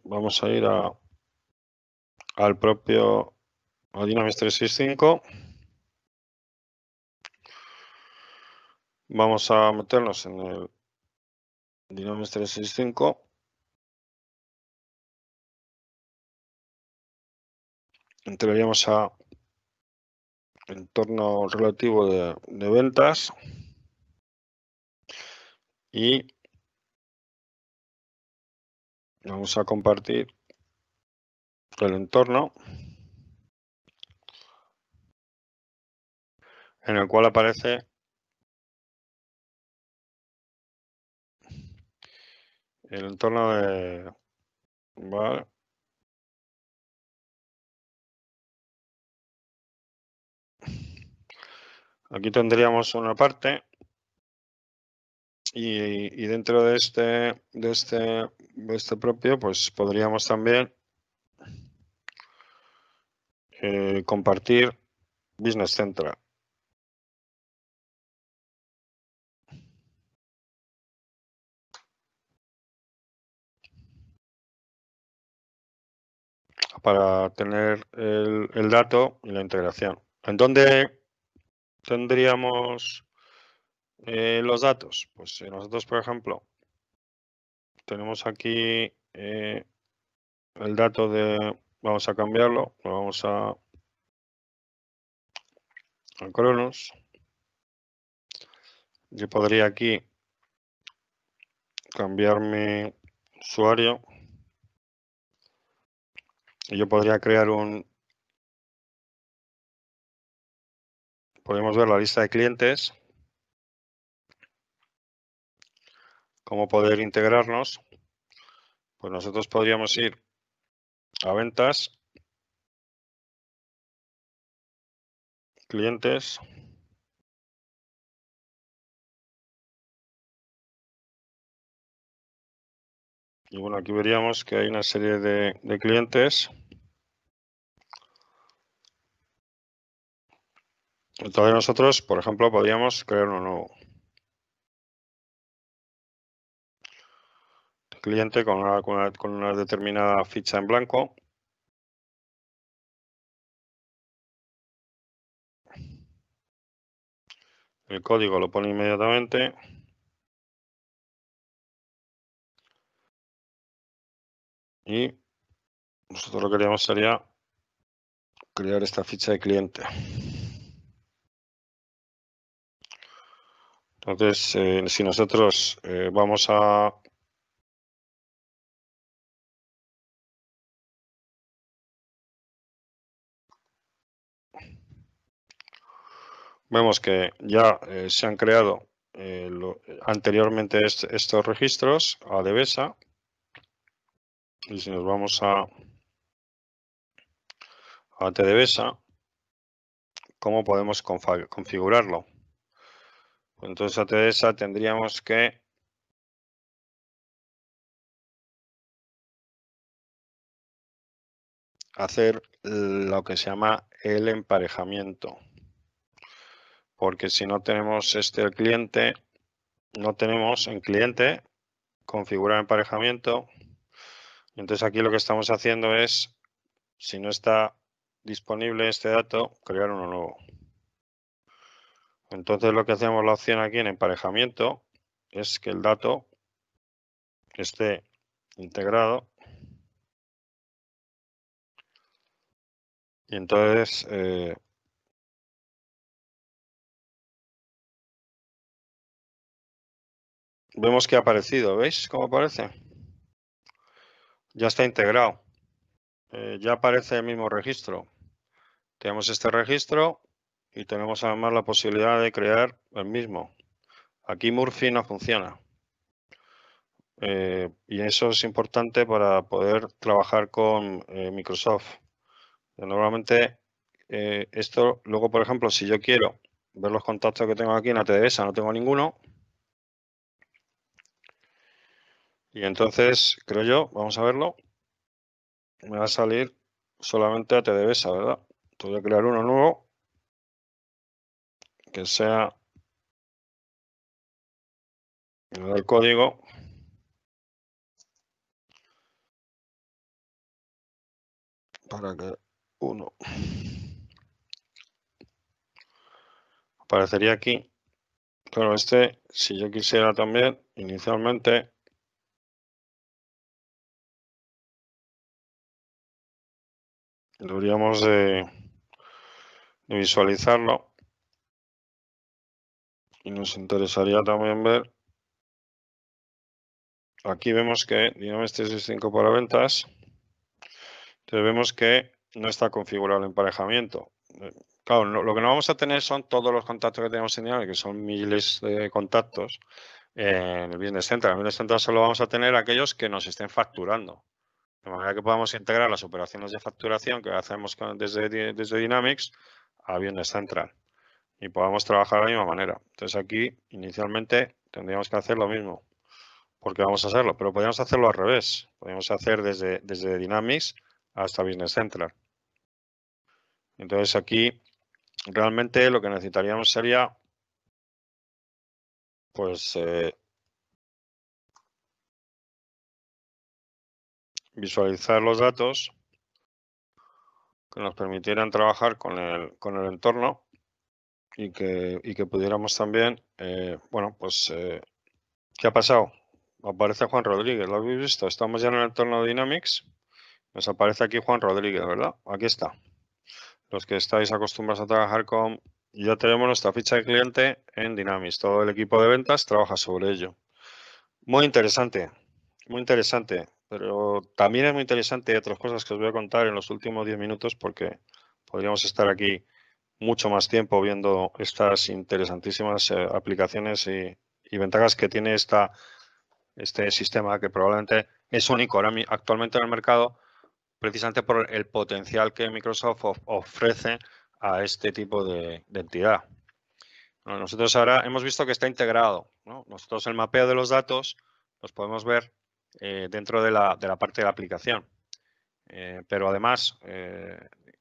Vamos a ir al propio Dynamics 365. Vamos a meternos en el Dynamics 365. Entraríamos a entorno relativo de ventas y vamos a compartir el entorno en el cual aparece el entorno de... Vale. Aquí tendríamos una parte y dentro de este propio, pues podríamos también compartir Business Central. Para tener el dato y la integración. ¿En dónde tendríamos los datos? Pues si nosotros, por ejemplo, tenemos aquí el dato de... Vamos a cambiarlo, lo vamos a Cronos. Yo podría aquí cambiar mi usuario y yo podría crear podemos ver la lista de clientes, cómo poder integrarnos. Pues nosotros podríamos ir a ventas, clientes, y bueno, aquí veríamos que hay una serie de clientes. Entonces nosotros, por ejemplo, podríamos crear uno nuevo. Cliente con una determinada ficha en blanco. El código lo pone inmediatamente. Y nosotros lo que queríamos sería crear esta ficha de cliente. Entonces, si nosotros vamos a... Vemos que ya se han creado anteriormente estos registros a Devesa. Y si nos vamos a TDevesa, ¿cómo podemos configurarlo? Entonces a TDevesa tendríamos que hacer lo que se llama el emparejamiento. Porque si no tenemos el cliente, no tenemos en cliente configurar emparejamiento. Entonces aquí lo que estamos haciendo es, si no está disponible este dato, crear uno nuevo. Entonces lo que hacemos la opción aquí en emparejamiento es que el dato esté integrado. Y entonces vemos que ha aparecido. ¿Veis cómo aparece? Ya está integrado. Ya aparece el mismo registro. Tenemos este registro y tenemos además la posibilidad de crear el mismo. Aquí Murphy no funciona. Y eso es importante para poder trabajar con Microsoft. Normalmente esto, luego por ejemplo, si yo quiero ver los contactos que tengo aquí en ATDS, no tengo ninguno. Y entonces, creo yo, vamos a verlo, me va a salir solamente ATDS, ¿verdad? Entonces voy a crear uno nuevo que sea el código. Para que uno aparecería aquí Claro, si yo quisiera también, inicialmente, deberíamos de visualizarlo y nos interesaría también ver, aquí vemos que Dynamics 365 para ventas, entonces vemos que no está configurado el emparejamiento. Claro, lo que no vamos a tener son todos los contactos que tenemos en Dynamics, que son miles de contactos en el Business Central. En el Business Central solo vamos a tener aquellos que nos estén facturando. De manera que podamos integrar las operaciones de facturación que hacemos desde Dynamics a Business Central y podamos trabajar de la misma manera. Entonces aquí inicialmente tendríamos que hacer lo mismo, porque vamos a hacerlo, pero podríamos hacerlo al revés. Podríamos hacer desde Dynamics hasta Business Central. Entonces aquí realmente lo que necesitaríamos sería pues visualizar los datos que nos permitieran trabajar con el entorno y que pudiéramos también, bueno, pues, ¿qué ha pasado? Aparece Juan Rodríguez, ¿lo habéis visto? Estamos ya en el entorno de Dynamics. Nos aparece aquí Juan Rodríguez, ¿verdad? Aquí está. Los que estáis acostumbrados a trabajar con... Ya tenemos nuestra ficha de cliente en Dynamics. Todo el equipo de ventas trabaja sobre ello. Muy interesante, pero también es muy interesante otras cosas que os voy a contar en los últimos 10 minutos porque podríamos estar aquí mucho más tiempo viendo estas interesantísimas aplicaciones y ventajas que tiene este sistema que probablemente es único actualmente en el mercado precisamente por el potencial que Microsoft ofrece a este tipo de entidad. Bueno, nosotros ahora hemos visto que está integrado, ¿no? Nosotros el mapeo de los datos los podemos ver dentro de la parte de la aplicación. Pero además,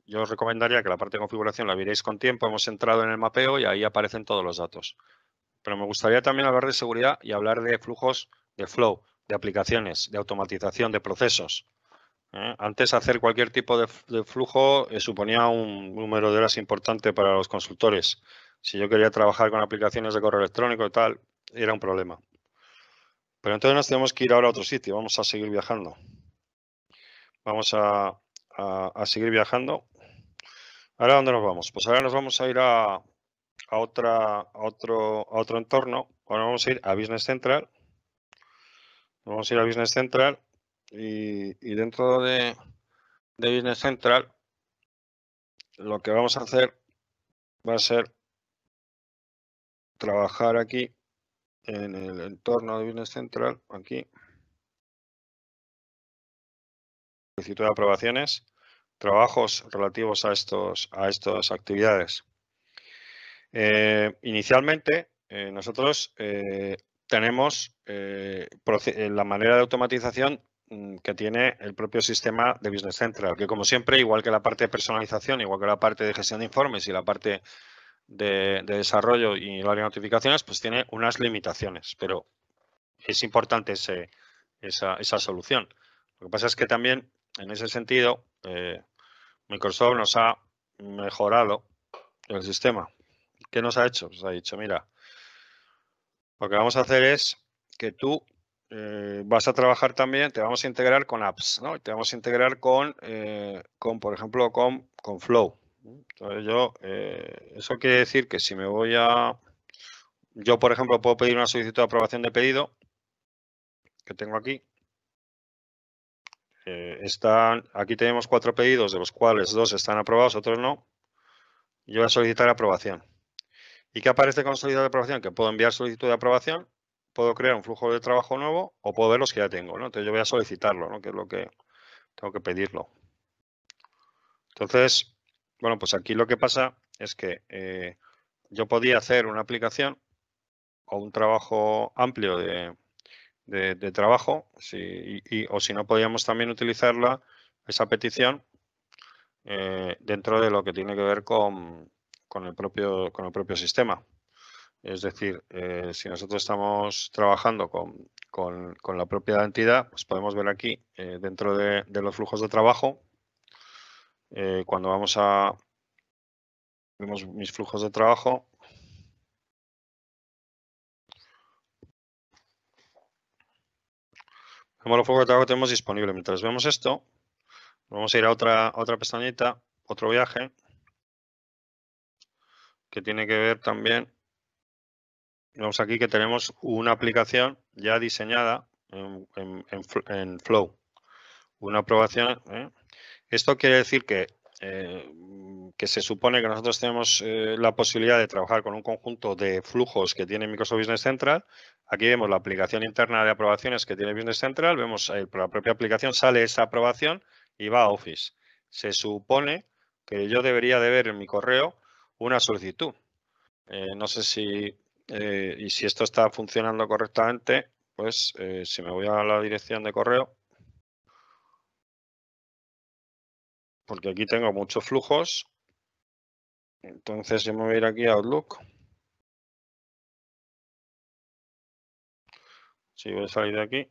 yo os recomendaría que la parte de configuración la vierais con tiempo. Hemos entrado en el mapeo y ahí aparecen todos los datos. Pero me gustaría también hablar de seguridad y hablar de flujos de flow, de aplicaciones, de automatización, de procesos. Antes hacer cualquier tipo de flujo suponía un número de horas importante para los consultores. Si yo quería trabajar con aplicaciones de correo electrónico y tal, era un problema. Pero entonces nos tenemos que ir ahora a otro sitio, vamos a seguir viajando. Vamos a seguir viajando. ¿Ahora dónde nos vamos? Pues ahora nos vamos a ir a otro entorno. Ahora vamos a ir a Business Central. Vamos a ir a Business Central y dentro de Business Central lo que vamos a hacer va a ser trabajar aquí en el entorno de Business Central, aquí. Solicitud de aprobaciones, trabajos relativos a estas actividades. Inicialmente, nosotros tenemos la manera de automatización que tiene el propio sistema de Business Central, que como siempre, igual que la parte de personalización, igual que la parte de gestión de informes y la parte de desarrollo y la de notificaciones, pues tiene unas limitaciones, pero es importante esa solución. Lo que pasa es que también, en ese sentido, Microsoft nos ha mejorado el sistema. ¿Qué nos ha hecho? Nos ha dicho, mira, lo que vamos a hacer es que tú vas a trabajar también, te vamos a integrar con apps, ¿no? Te vamos a integrar por ejemplo, con Flow. Entonces eso quiere decir que si me voy yo, por ejemplo, puedo pedir una solicitud de aprobación de pedido que tengo aquí. Aquí tenemos 4 pedidos, de los cuales 2 están aprobados, otros no. Yo voy a solicitar aprobación. ¿Y qué aparece con solicitud de aprobación? Que puedo enviar solicitud de aprobación, puedo crear un flujo de trabajo nuevo o puedo ver los que ya tengo, ¿no? Entonces yo voy a solicitarlo, ¿no? Que es lo que tengo que pedirlo. Entonces, bueno, pues aquí lo que pasa es que yo podía hacer una aplicación o un trabajo amplio de trabajo, o si no podíamos también utilizarla, esa petición, dentro de lo que tiene que ver con el propio sistema. Es decir, si nosotros estamos trabajando con la propia entidad, pues podemos ver aquí, dentro de los flujos de trabajo, cuando vemos mis flujos de trabajo, Vemos los flujos de trabajo que tenemos disponibles. Mientras vemos esto, vamos a ir a otra pestañita, otro viaje, que tiene que ver también. Vemos aquí que tenemos una aplicación ya diseñada en Flow. Una aprobación. Esto quiere decir que se supone que nosotros tenemos la posibilidad de trabajar con un conjunto de flujos que tiene Microsoft Business Central. Aquí vemos la aplicación interna de aprobaciones que tiene Business Central. Vemos por la propia aplicación sale esa aprobación y va a Office. Se supone que yo debería de ver en mi correo una solicitud. No sé si y si esto está funcionando correctamente, pues si me voy a la dirección de correo, porque aquí tengo muchos flujos. Entonces yo me voy a ir aquí a Outlook. Si voy a salir de aquí.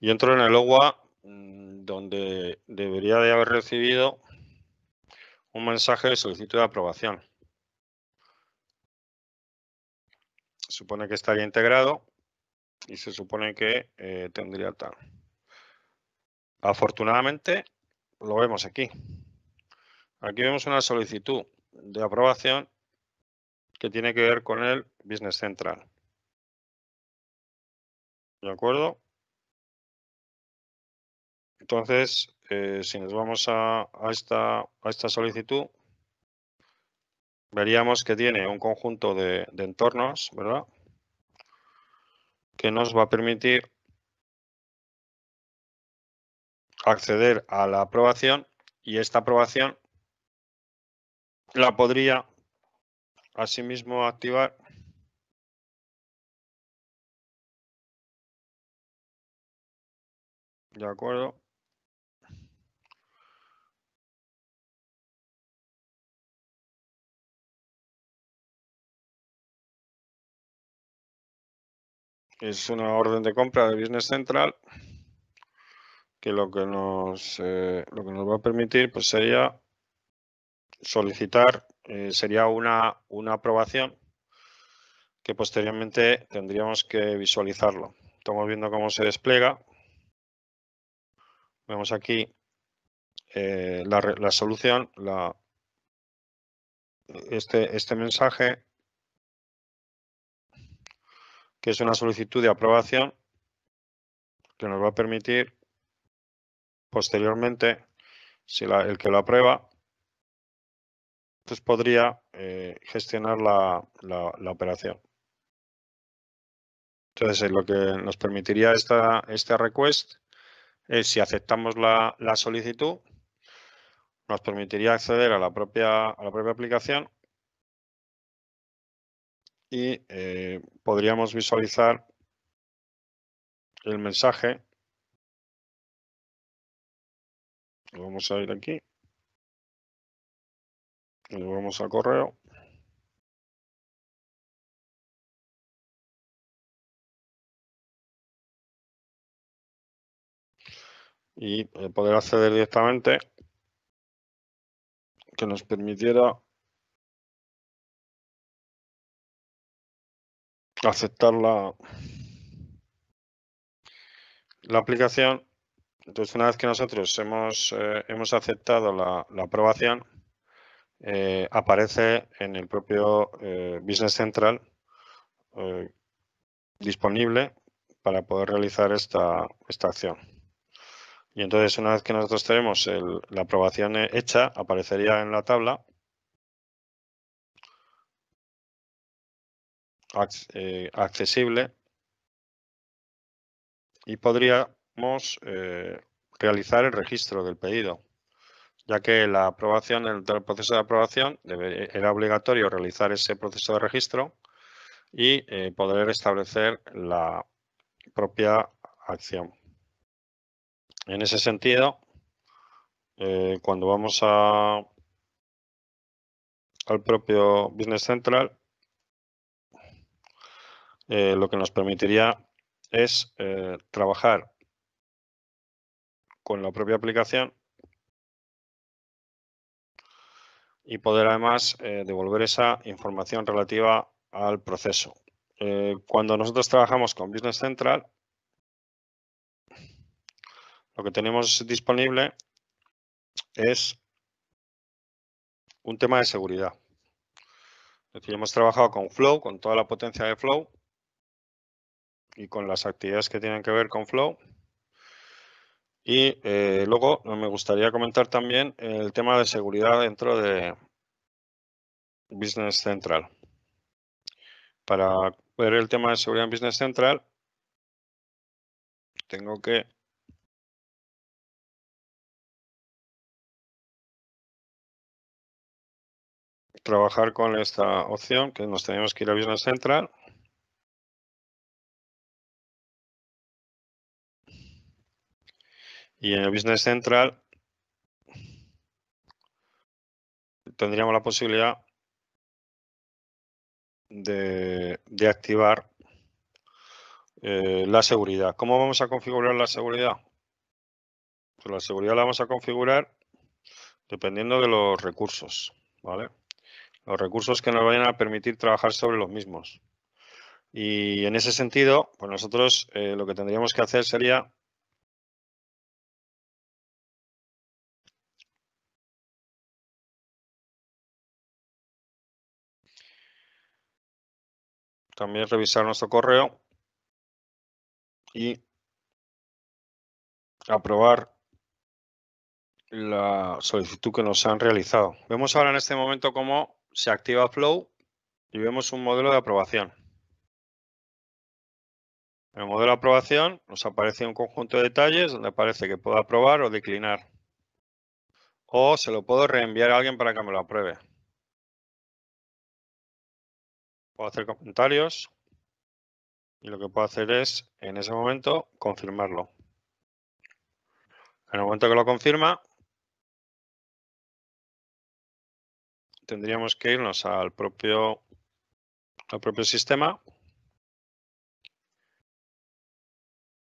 Y entro en el OWA donde debería de haber recibido un mensaje de solicitud de aprobación. Se supone que estaría integrado y se supone que tendría tal. Afortunadamente lo vemos aquí. Aquí vemos una solicitud de aprobación que tiene que ver con el Business Central. ¿De acuerdo? Entonces, si nos vamos a esta solicitud, veríamos que tiene un conjunto de entornos, ¿verdad? Que nos va a permitir acceder a la aprobación y esta aprobación la podría asimismo activar ¿de acuerdo? Es una orden de compra de Business Central que lo que nos va a permitir pues sería solicitar, sería una aprobación que posteriormente tendríamos que visualizarlo. Estamos viendo cómo se despliega. Vemos aquí la solución, este mensaje, que es una solicitud de aprobación que nos va a permitir posteriormente, si el que lo aprueba, pues podría gestionar la operación. Entonces, lo que nos permitiría este request es, si aceptamos la solicitud, nos permitiría acceder a la propia aplicación y podríamos visualizar el mensaje. Vamos a ir aquí. Y vamos a correo. Y poder acceder directamente, que nos permitiera aceptar la aplicación. Entonces, una vez que nosotros hemos aceptado la aprobación, aparece en el propio Business Central disponible para poder realizar esta acción. Y entonces, una vez que nosotros tenemos la aprobación hecha, aparecería en la tabla accesible y podríamos realizar el registro del pedido, ya que la aprobación, el proceso de aprobación, era obligatorio realizar ese proceso de registro y poder establecer la propia acción. En ese sentido, cuando vamos al propio Business Central, lo que nos permitiría es trabajar con la propia aplicación y poder además devolver esa información relativa al proceso. Cuando nosotros trabajamos con Business Central, lo que tenemos disponible es un tema de seguridad. Es decir, hemos trabajado con Flow, con toda la potencia de Flow y con las actividades que tienen que ver con Flow. Y luego me gustaría comentar también el tema de seguridad dentro de Business Central. Para ver el tema de seguridad en Business Central, tengo que trabajar con esta opción, que nos tenemos que ir a Business Central. Y en el Business Central tendríamos la posibilidad de activar la seguridad. ¿Cómo vamos a configurar la seguridad? Pues la seguridad la vamos a configurar dependiendo de los recursos, ¿vale? Los recursos que nos vayan a permitir trabajar sobre los mismos. Y en ese sentido, pues nosotros lo que tendríamos que hacer sería también revisar nuestro correo y aprobar la solicitud que nos han realizado. Vemos ahora en este momento cómo se activa Flow y vemos un modelo de aprobación. En el modelo de aprobación nos aparece un conjunto de detalles donde aparece que puedo aprobar o declinar. O se lo puedo reenviar a alguien para que me lo apruebe. Puedo hacer comentarios y lo que puedo hacer es, en ese momento, confirmarlo. En el momento que lo confirma, tendríamos que irnos al propio sistema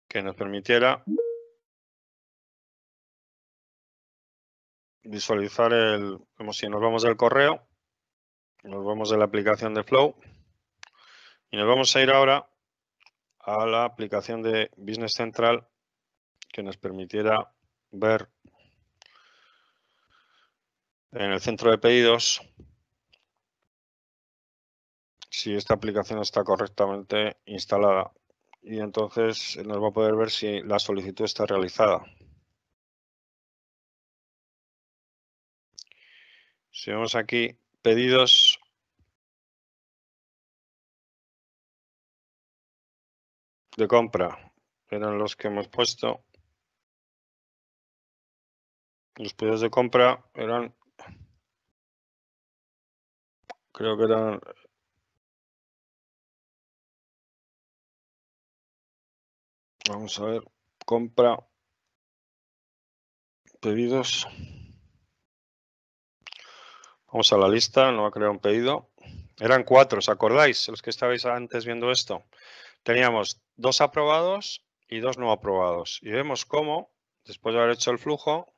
que nos permitiera visualizar como si nos vamos del correo, nos vamos de la aplicación de Flow y nos vamos a ir ahora a la aplicación de Business Central que nos permitiera ver en el centro de pedidos si esta aplicación está correctamente instalada y entonces nos va a poder ver si la solicitud está realizada. Si vemos aquí pedidos, de compra, eran los que hemos puesto. Los pedidos de compra eran, creo que eran, vamos a ver, compra, pedidos. Vamos a la lista, no va a crear un pedido. Eran 4, ¿os acordáis? Los que estabais antes viendo esto. Teníamos 2 aprobados y 2 no aprobados. Y vemos cómo, después de haber hecho el flujo,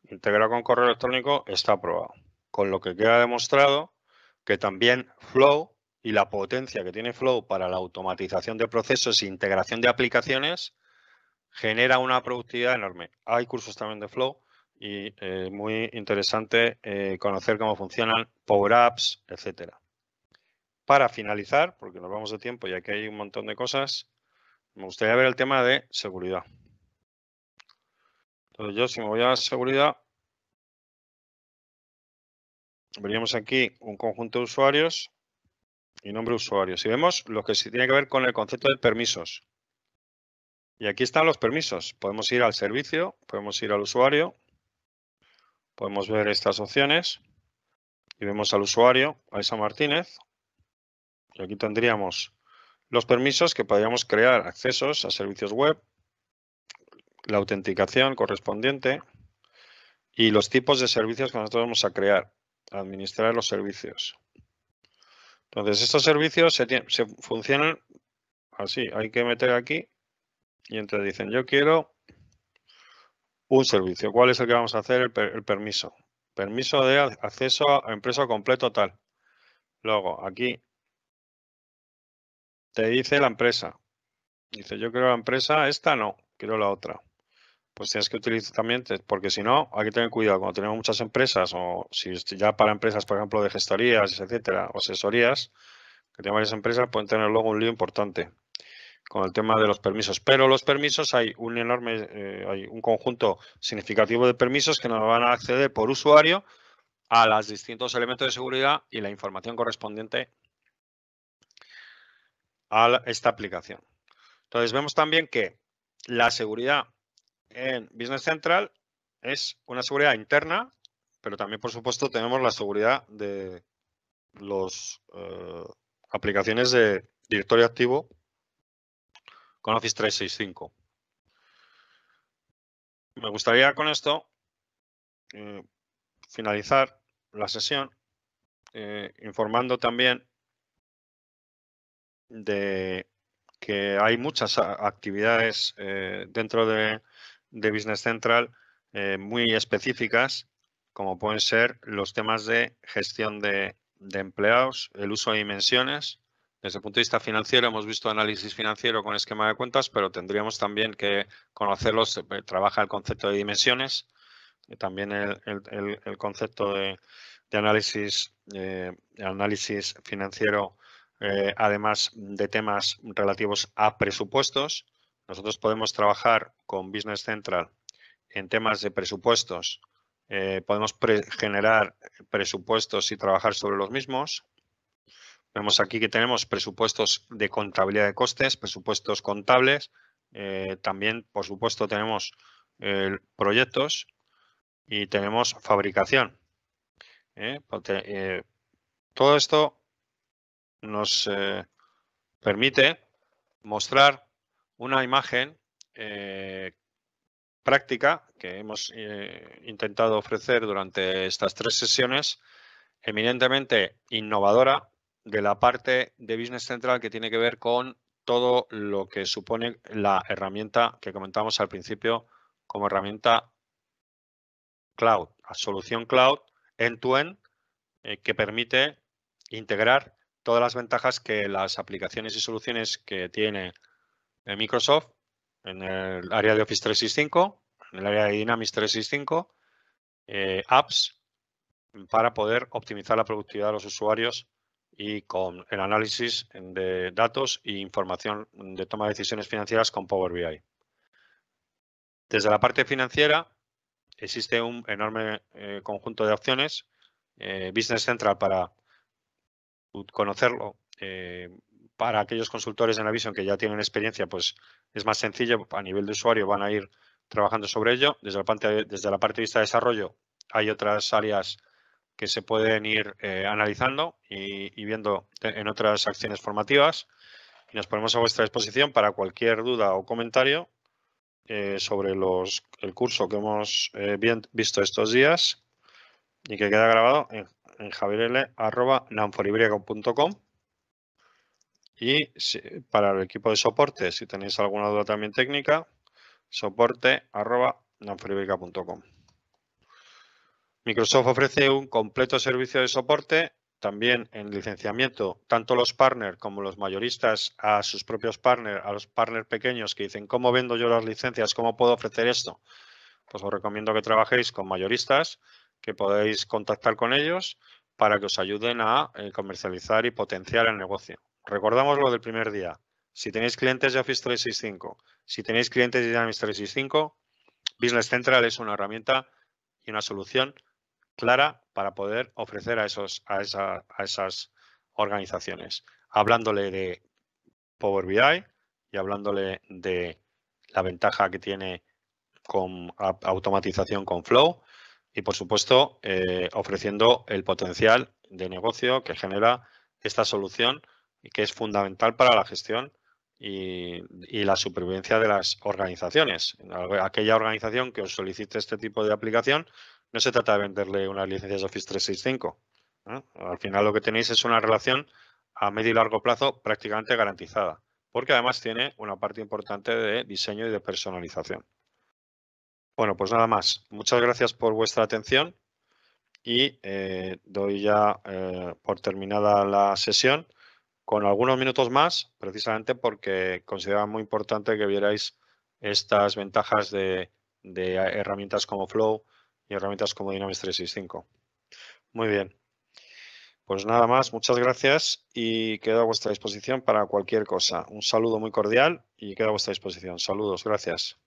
integrado con correo electrónico, está aprobado. Con lo que queda demostrado que también Flow y la potencia que tiene Flow para la automatización de procesos e integración de aplicaciones genera una productividad enorme. Hay cursos también de Flow y muy interesante conocer cómo funcionan Power Apps, etcétera. Para finalizar, porque nos vamos de tiempo y aquí hay un montón de cosas, me gustaría ver el tema de seguridad. Entonces yo, si me voy a seguridad, veríamos aquí un conjunto de usuarios y nombre de usuarios. Y vemos lo que sí tiene que ver con el concepto de permisos. Y aquí están los permisos. Podemos ir al servicio, podemos ir al usuario, podemos ver estas opciones y vemos al usuario, Aisa Martínez. Y aquí tendríamos los permisos que podríamos crear accesos a servicios web, la autenticación correspondiente y los tipos de servicios que nosotros vamos a crear, administrar los servicios. Entonces, estos servicios se funcionan así. Hay que meter aquí y entonces dicen, yo quiero un servicio. ¿Cuál es el que vamos a hacer? El permiso. Permiso de acceso a empresa completo tal. Luego, aquí te dice la empresa. Dice, yo quiero la empresa, esta no, quiero la otra. Pues tienes que utilizar también, porque si no, hay que tener cuidado. Cuando tenemos muchas empresas, o si ya para empresas, por ejemplo, de gestorías, etcétera, o asesorías, que tienen varias empresas, pueden tener luego un lío importante con el tema de los permisos. Pero los permisos, hay un enorme, hay un conjunto significativo de permisos que nos van a acceder por usuario a los distintos elementos de seguridad y la información correspondiente a esta aplicación. Entonces, vemos también que la seguridad en Business Central es una seguridad interna, pero también, por supuesto, tenemos la seguridad de las aplicaciones de directorio activo con Office 365. Me gustaría con esto finalizar la sesión informando también de que hay muchas actividades dentro de Business Central muy específicas, como pueden ser los temas de gestión de empleados, el uso de dimensiones. Desde el punto de vista financiero hemos visto análisis financiero con esquema de cuentas, pero tendríamos también que conocerlos. Trabaja el concepto de dimensiones, también el concepto de análisis financiero, además de temas relativos a presupuestos. Nosotros podemos trabajar con Business Central en temas de presupuestos. Podemos generar presupuestos y trabajar sobre los mismos. Vemos aquí que tenemos presupuestos de contabilidad de costes, presupuestos contables. También, por supuesto, tenemos proyectos y tenemos fabricación. Todo esto nos permite mostrar una imagen práctica que hemos intentado ofrecer durante estas 3 sesiones, eminentemente innovadora, de la parte de Business Central que tiene que ver con todo lo que supone la herramienta que comentamos al principio como herramienta cloud, solución cloud end-to-end, que permite integrar todas las ventajas que las aplicaciones y soluciones que tiene Microsoft en el área de Office 365, en el área de Dynamics 365, apps, para poder optimizar la productividad de los usuarios y con el análisis de datos e información de toma de decisiones financieras con Power BI. Desde la parte financiera existe un enorme conjunto de opciones. Business Central, para conocerlo, para aquellos consultores en Navision que ya tienen experiencia, pues es más sencillo. A nivel de usuario van a ir trabajando sobre ello. Desde la parte de vista de desarrollo hay otras áreas que se pueden ir analizando y viendo en otras acciones formativas. Y nos ponemos a vuestra disposición para cualquier duda o comentario sobre el curso que hemos visto estos días y que queda grabado en javierl@nanforibriego.com. Y para el equipo de soporte, si tenéis alguna duda también técnica, soporte@nanforibriega.com. Microsoft ofrece un completo servicio de soporte, también en licenciamiento, tanto los partners como los mayoristas a sus propios partners, a los partners pequeños que dicen, ¿cómo vendo yo las licencias? ¿Cómo puedo ofrecer esto? Pues os recomiendo que trabajéis con mayoristas, que podéis contactar con ellos para que os ayuden a comercializar y potenciar el negocio. Recordamos lo del primer día. Si tenéis clientes de Office 365, si tenéis clientes de Dynamics 365, Business Central es una herramienta y una solución clara para poder ofrecer a esas organizaciones, hablándole de Power BI y hablándole de la ventaja que tiene con automatización con Flow y, por supuesto, ofreciendo el potencial de negocio que genera esta solución y que es fundamental para la gestión y la supervivencia de las organizaciones. Aquella organización que os solicite este tipo de aplicación, no se trata de venderle unas licencias de Office 365. Al final lo que tenéis es una relación a medio y largo plazo prácticamente garantizada, porque además tiene una parte importante de diseño y de personalización. Bueno, pues nada más. Muchas gracias por vuestra atención y doy ya por terminada la sesión con algunos minutos más, precisamente porque consideraba muy importante que vierais estas ventajas de herramientas como Flow y herramientas como Dynamics 365. Muy bien. Pues nada más, muchas gracias y quedo a vuestra disposición para cualquier cosa. Un saludo muy cordial y quedo a vuestra disposición. Saludos, gracias.